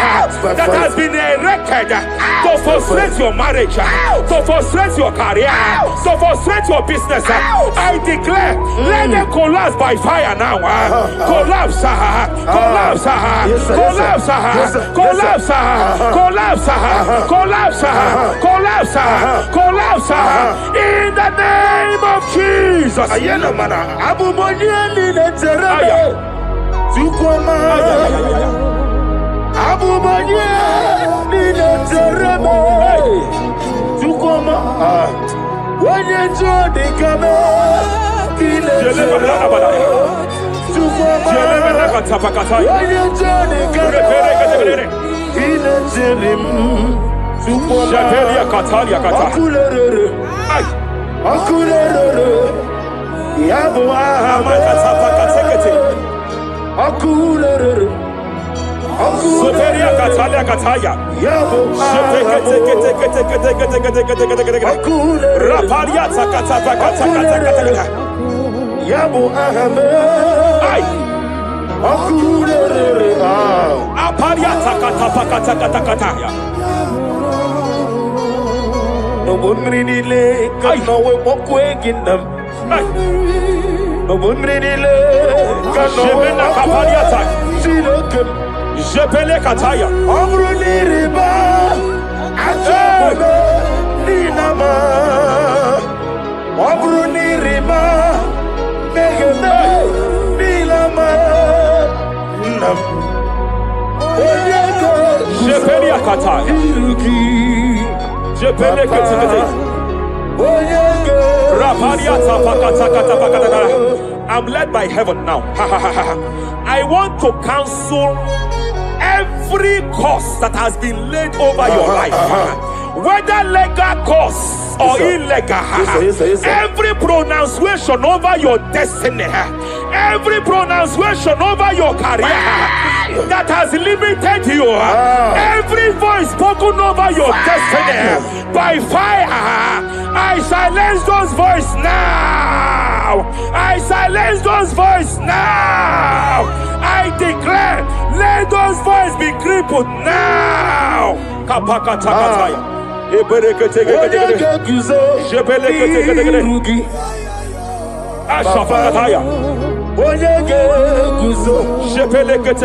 that has been erected to frustrate your marriage, to frustrate your career, to frustrate your business, I declare, let them collapse by fire now. Collapse, collapse, collapse, collapse, collapse, collapse, collapse, collapse, in the name of Jesus. Shepelia Katalia Kata. Ay. Soteria Katalia Kataya. Rapalia Takata Kata. Yabo ahame. Ay. Apalia Takata Kata. No bunrinile kano we mokwe ginam. No bunrinile kano we Kapalia Tak. sirokem. Jepele Kataya. Amruniriba ajabe ninama. Amruniriba megene nilama. Nam. Jepele Kataya. Jepele Kataya. I'm led by heaven now. I want to cancel every curse that has been laid over your life, whether legal curse or illegal. Every pronunciation over your destiny, every pronunciation over your career that has limited you, every voice spoken over your destiny by fire, I silence those voices now. I silence those voices now. I declare, let those voices be crippled now. Kapakatakataya. Ashafakataya. Jepelekete.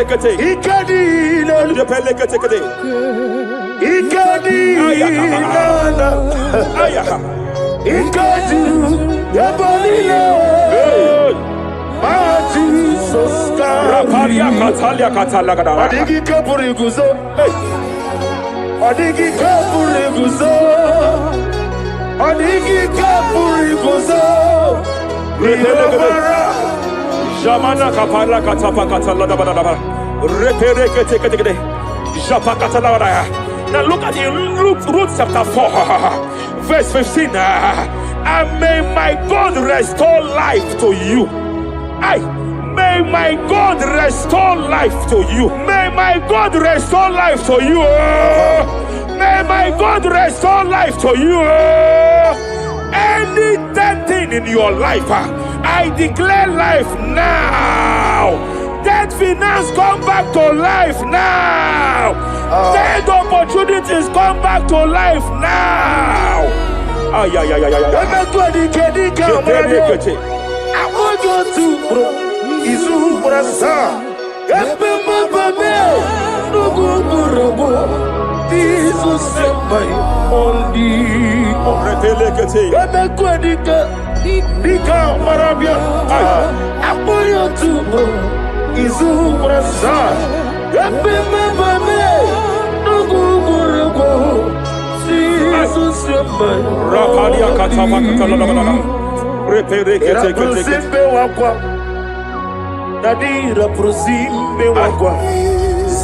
Jepelekete. Rapalia Katalia Katala. Adigi kapuriguzo. Adigi kapuriguzo. Adigi kapuriguzo. Jamana Kapara Katapa Katala. Reperekete. Japa Katala. Now look at it, Ruth chapter 4, verse 15. And may my God restore life to you. May my God restore life to you. May my God restore life to you. May my God restore life to you. Any dead thing in your life, I declare life now. Dead finance come back to life now. Dead opportunities come back to life now. I want you to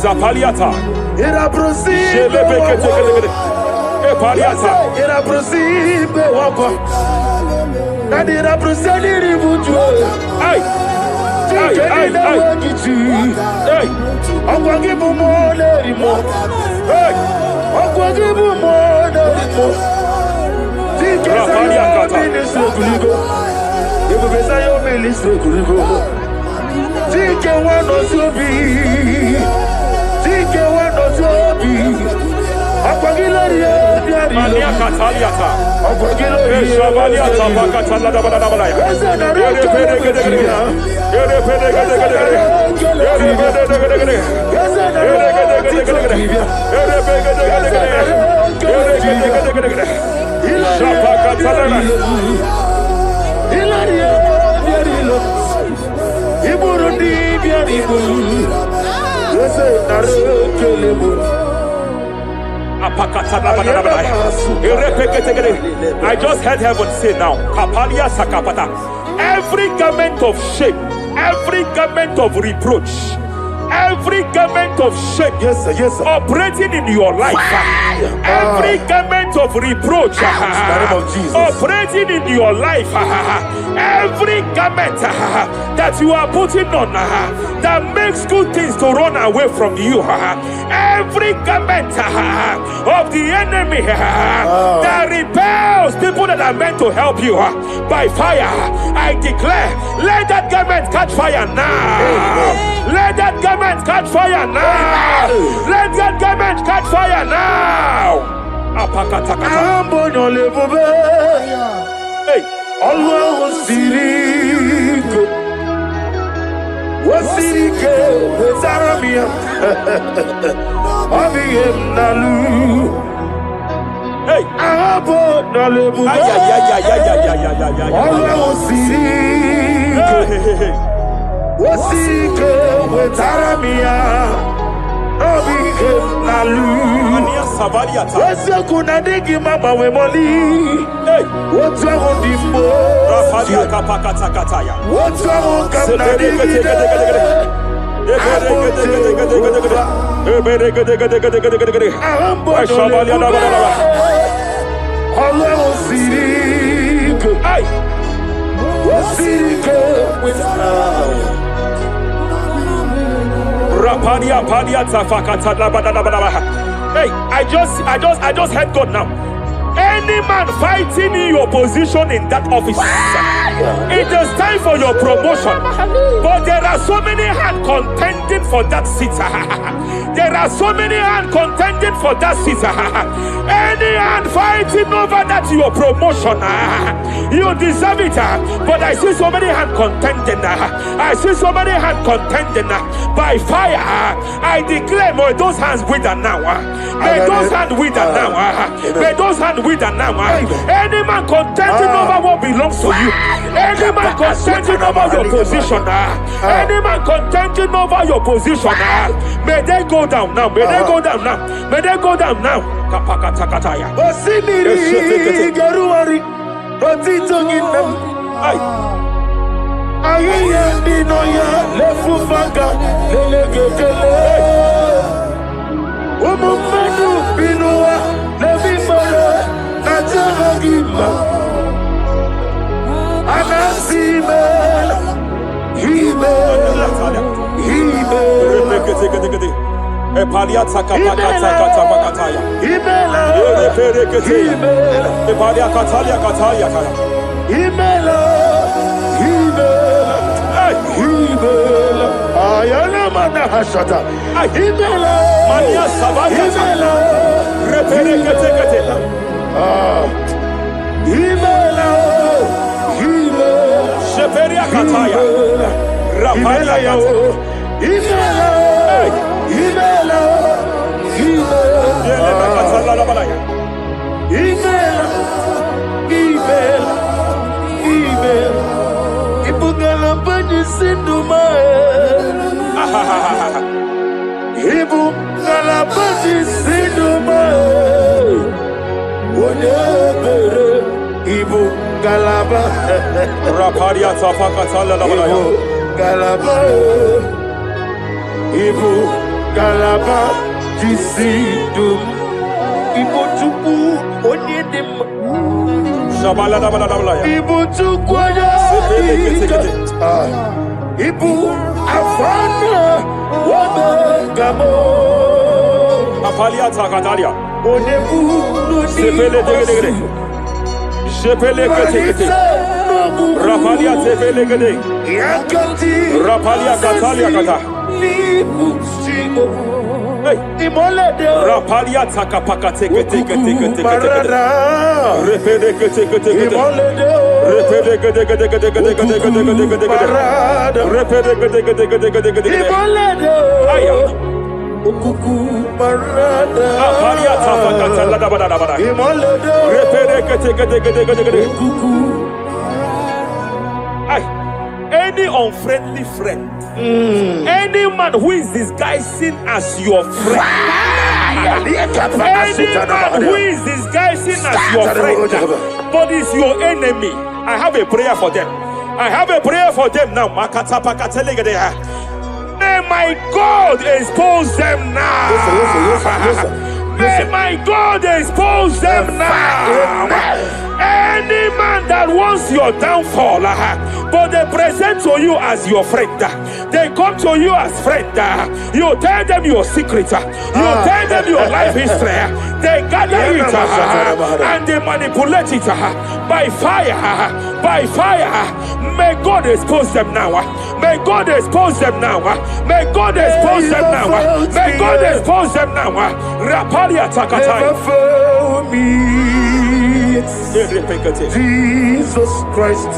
Zapaliata. Era prosime era prosime wakwa. Nadira prosani ributu. Ay. Akwagibu mone rimo. Akwagibu mone rimo. Tikesa ministre kuligo. Ibubesa yo ministre kuligo. Tike wano sobi. Tike wano sobi. Akwagilari diari. Mania Kataliata. Akwagilari. Shavaliata Bakatala Dabalaya. I just heard heaven say now, Kapalia Sakapata. Every garment of shame, every garment of reproach, Every garment of shame, yes, sir, yes, sir, operating in your life, every garment of reproach, operating in your life, every garment that you are putting on that makes good things to run away from you, every garment of the enemy that repels people that are meant to help you by fire, I declare, let that garment catch fire now. Let that garment catch fire now. Let that garment catch fire now. Hey, always siriko, wasirike, zaramia, abiyem nalu. Hey, abo nalebu. Always siriko. Wasike wetaramia obike nalu wese kuna digi mama we moli wotu aho dimbo rafadia kapakata kataya wotu aho kamna digi Hey, I just heard God now. Any man fighting in your position in that office, it is time for your promotion. But there are so many hands contending for that seat. There are so many hands contending for that seat. Any hand fighting over that your promotion, you deserve it. But I see so many hands contending. I see so many hands contending by fire. I declare, may those hands wither now. May those hands wither now. May those hands wither now. Any man contending over what belongs to you. Any man contending over your position. Any man contending over your position. May they go down now. May they go down now. May they go down now. Kapakatakataya. Osiniri garuari. Otitongina. Ayiye dinoya lefufanga lelegekele. Umumenu binua levimara najahagima. Anasimela himela himela. Epalia takapakata katabakataya. Himela himela. Epalia katalia katalia kaya. Himela himela. Himela. Ayana mana hashata. Himela. Mania sabaya. Himela. Repere kete kete. Himela. Himela. Sheperia kataya. Rapalia kata. Himela. Himela. Himela. Himela. Himela. Himela. Ibugala bani sinduma. Ibugala bani sinduma. Whatever. Ibugala ba. Raparia tapaka tala la balaya. Ibugala. Ibu galaba disidum ibu tuku onyedim shabala da bala ibu tuku ibu afana wabagamo apalia takadaria onebu sepele degede sepele kete rapalia sepele gede rapalia katalia kata. Hey, Rapalia takapaka teke teke teke teke repede teke teke repede any unfriendly friend, any man who is disguising as your friend, any man who is disguising as your friend, but is your enemy, I have a prayer for them. I have a prayer for them now. my God expose them now. May my God expose them now. Any man that wants your downfall, but they present to you as your friend, they come to you as friend, you tell them your secret, you tell them your life history, they gather it and they manipulate it by fire, by fire. May God expose them now. May God expose them now. May God expose them now. May God expose them now. Rapalia Takatai. Never fail me. Jesus Christ,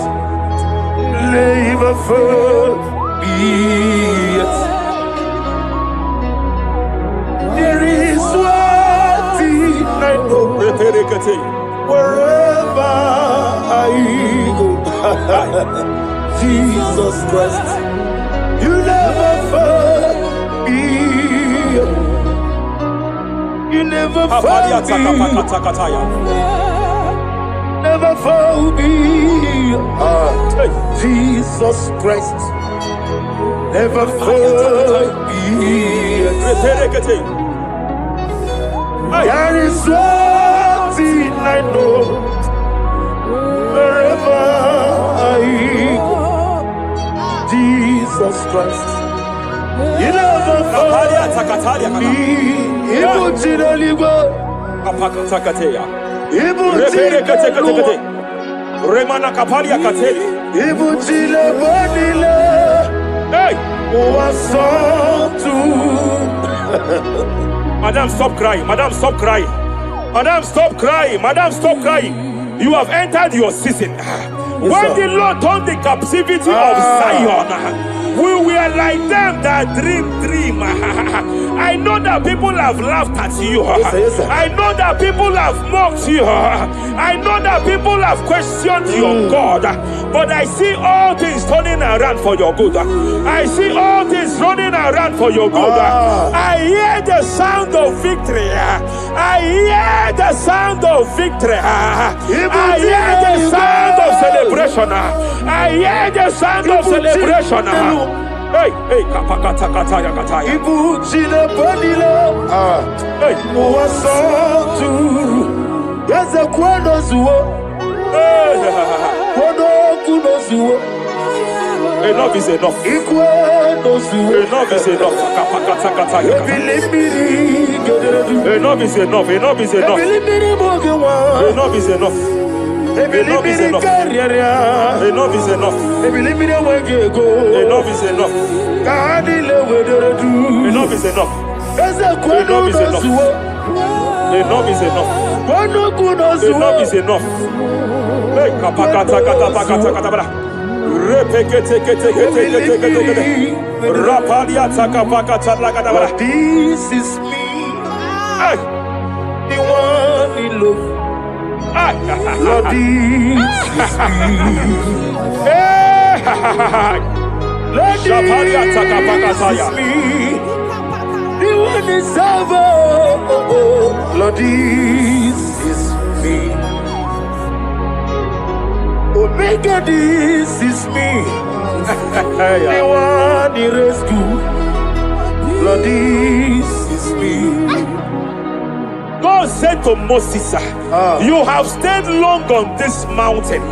never fail me. There is one thing I know. Wherever I go, Jesus Christ, you never fail me. You never fail me. Never fail me. Jesus Christ, never fail me. There is one thing I know. Wherever I go, Jesus Christ, you never fail me. Remana Kapalia Kateli. Hey! Madam, stop crying. Madam, stop crying. Madam, stop crying. Madam, stop crying. You have entered your season. When the Lord turned the captivity of Zion, we were like them that dream. I know that people have laughed at you. I know that people have mocked you. I know that people have questioned your God. But I see all things turning around for your good. I see all things running around for your good. I hear the sound of victory. I hear the sound of victory. I hear the sound of celebration. I hear the sound of celebration. Hey, hey, kapakata kataya kataya. Ibu chile bonilo. Hey, Uwasotu. Yaza kwano zuo. Kwano kuno zuo. Enough is enough. Ikwano zuo. Enough is enough. Kapakata kataya. Enough is enough. Enough is enough. Enough is enough. Enough is enough. Enough is enough. Enough is enough. Enough is enough. Enough is enough. Enough is enough. Enough is enough. Hey, kapakata katapakata katabara. Repekete kete kete kete kete kete. Rapalia takapakata lakadabara. This is me. Hey, The one in love. Lord, this is me. Lord, this is me. The one is over. Lord, this is me. Omega, this is me. The one in rescue. Lord, this is me. God said to Moses, you have stayed long on this mountain.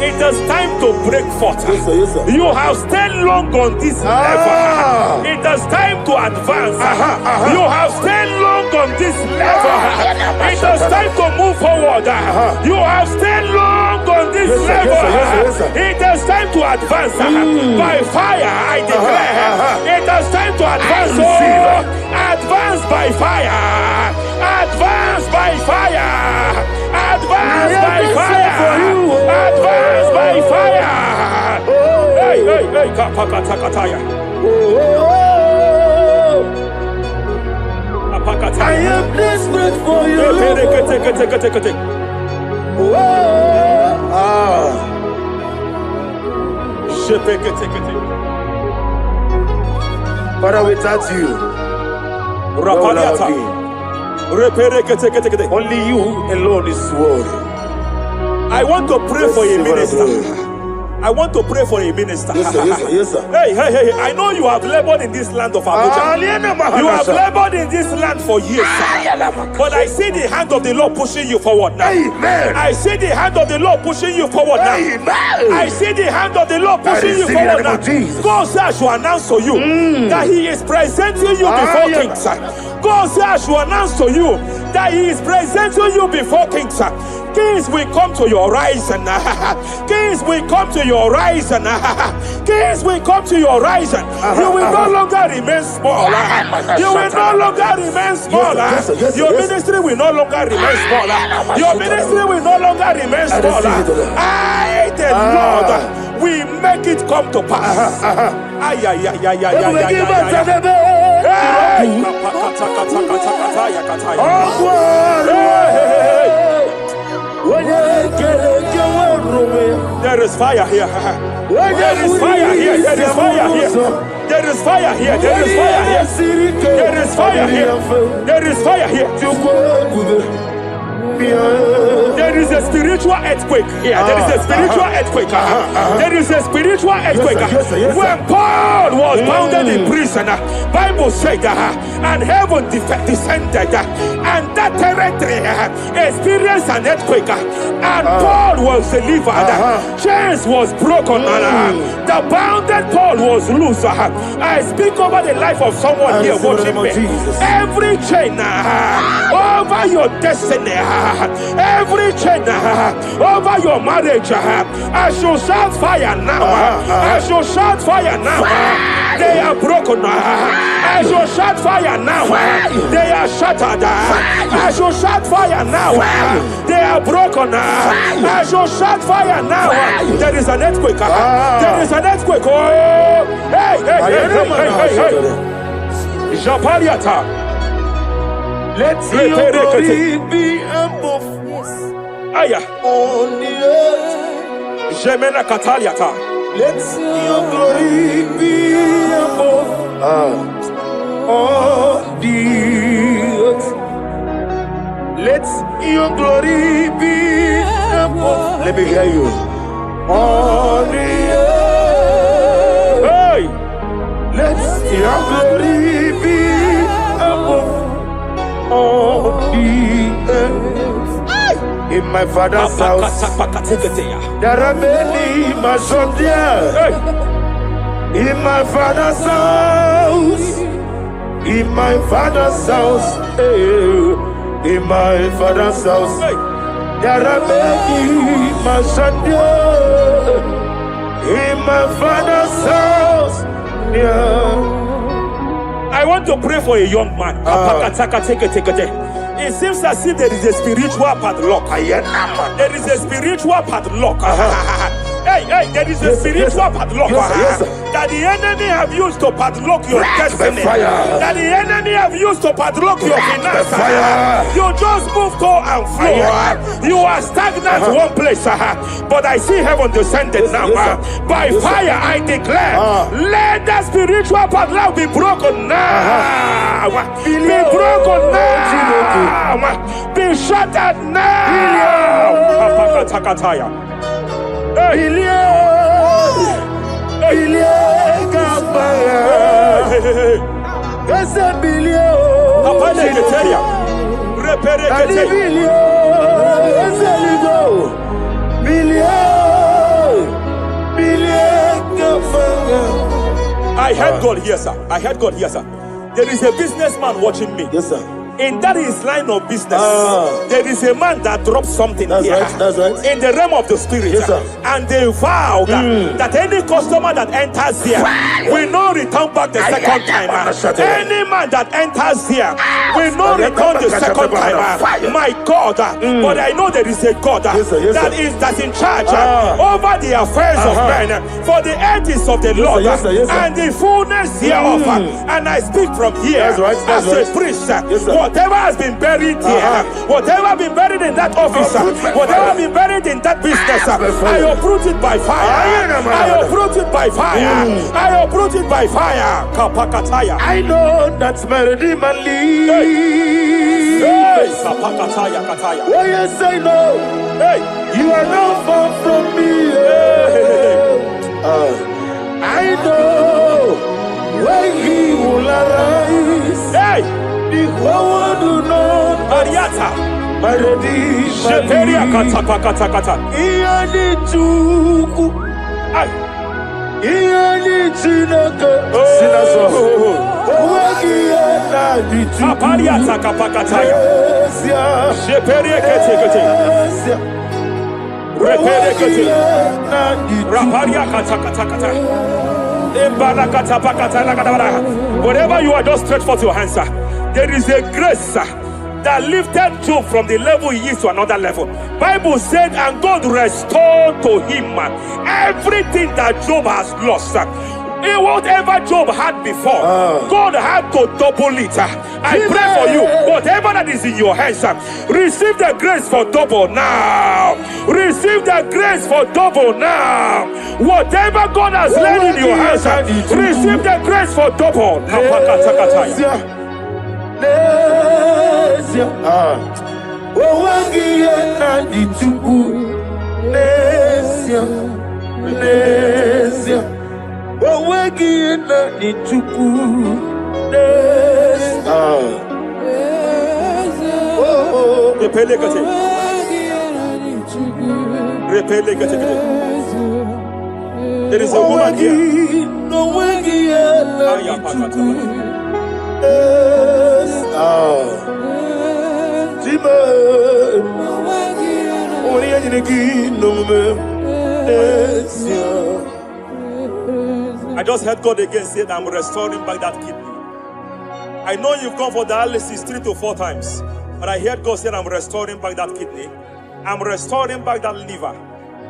It is time to break forth. Yes, sir. You have stayed long on this level. It is time to advance. You have stayed long on this level. It is time to move forward. You have stayed long on this level. Yes, sir. It is time to advance. By fire, I declare. It is time to advance. Advance by fire. Advance by fire. Advance by fire. Advance by fire. Hey, hey, hey, kapakatakataya. I am desperate for you. Father, without you, where will I be? Only you alone is worthy. I want to pray for a minister. I want to pray for a minister. Yes, sir. Yes, sir. Yes, sir. Hey. I know you have labored in this land of Abuja. You have labored in this land for years, sir. But I see the hand of the Lord pushing you forward now. Amen. I see the hand of the Lord pushing you forward now. Amen. I see the hand of the Lord pushing you forward now. God says I should announce to you that He is presenting you before kings. God says I should announce to you that He is presenting you before kings. Kings will come to your horizon. Kings will come to your horizon. Kings will come to your horizon. You will no longer remain small. You will no longer remain small. Your ministry will no longer remain small. Your ministry will no longer remain small. I, the Lord, will make it come to pass. There is fire here. There is fire here. There is fire here. There is fire here. There is fire here. There is fire here. There is fire here. There is a spiritual earthquake here. There is a spiritual earthquake. There is a spiritual earthquake. When Paul was bounded in prison, Bible said, and heaven descended, and that territory experienced an earthquake, and Paul was delivered. Chains was broken. The bounded Paul was loose. I speak over the life of someone here watching me. Every chain over your destiny, every chain over your marriage, I shall shout fire now. I shall shout fire now. They are broken. I shall shout fire now. They are shattered. I shall shout fire now. They are broken. I shall shout fire now. There is an earthquake. There is an earthquake. Oh, hey. Japariata. Let your glory be above Aya. on the earth. Jemena Kataliata. Let your glory be above on the earth. Let your glory be above. Let me hear you. On the earth. Hey. Let your glory be above on the earth. In my father's house, there are many mansions there. In my father's house, in my father's house, in my father's house, there are many mansions there. In my father's house, yeah. I want to pray for a young man. It seems as if there is a spiritual padlock. There is a spiritual padlock. Hey, there is a spiritual padlock that the enemy have used to padlock your destiny. That the enemy have used to padlock your finances. You just move to and flow. You are stagnant one place, but I see heaven descended now. By fire, I declare, let the spiritual padlock be broken now. Be broken now. Be shattered now. I heard God here, sir. I heard God here, sir. There is a businessman watching me. Yes, sir. In that his line of business, there is a man that drops something here. That's right. In the realm of the spirit, yes, sir. And they vow that any customer that enters here will not return back the second time. Any man that enters here will not return the second time. My God, but I know there is a God that's in charge over the affairs of men. For the earth is of the Lord and the fullness hereof. And I speak from here as a priest. Whatever has been buried here, whatever been buried in that office, whatever been buried in that business, I uproot it by fire. I uproot it by fire. I uproot it by fire. Kapakataya. I know that's melody man leave. Kapakataya kataya. Oh yes, I know. Hey, you are not far from me. I know when he will arise. Hey, The whole world will know Mariata. my redeemer. Sheperia kata. Iyani chuku, Ay. iyani chinaka, sinaso. Wagia na di chuku. Apariata kapakataya. Esia, Sheperia kete. esia. Repere kete. Wagia na di chuku. Raparia kata. Whatever you are, just stretch forth your hands, sir. There is a grace, sir, that lifted Job from the level he is to another level. Bible said, and God restored to him everything that Job has lost. Whatever Job had before, God had to double it. I pray for you, whatever that is in your hands, receive the grace for double now. Receive the grace for double now. Whatever God has laid in your hands, receive the grace for double. Nesia, wagia na di chuku. Nesia, wagia na di chuku. Nesia. Repele kete. There is a woman here. No wagia na di chuku. I just heard God again say that I'm restoring back that kidney. I know you've gone for dialysis 3 to 4 times, but I heard God say I'm restoring back that kidney. I'm restoring back that liver.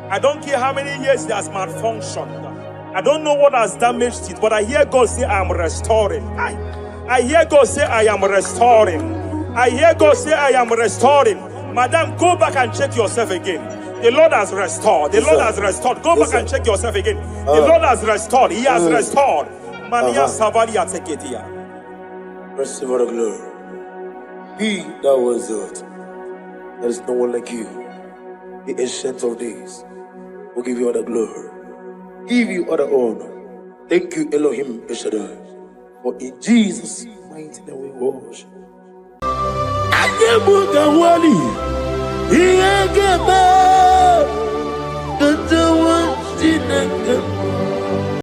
I don't care how many years it has malfunctioned. I don't know what has damaged it, but I hear God say I'm restoring. I hear God say I am restoring. I hear God say I am restoring. Madam, go back and check yourself again. The Lord has restored. The Lord has restored. Go back and check yourself again. The Lord has restored. He has restored. Mania Savalia Teketia. Receive all the glory. He that was it. There is no one like you. The ancient of days will give you all the glory. Give you all the honor. Thank you, Elohim Eshadai. For in Jesus' mighty name we worship. Agebuga wali, Iegebe.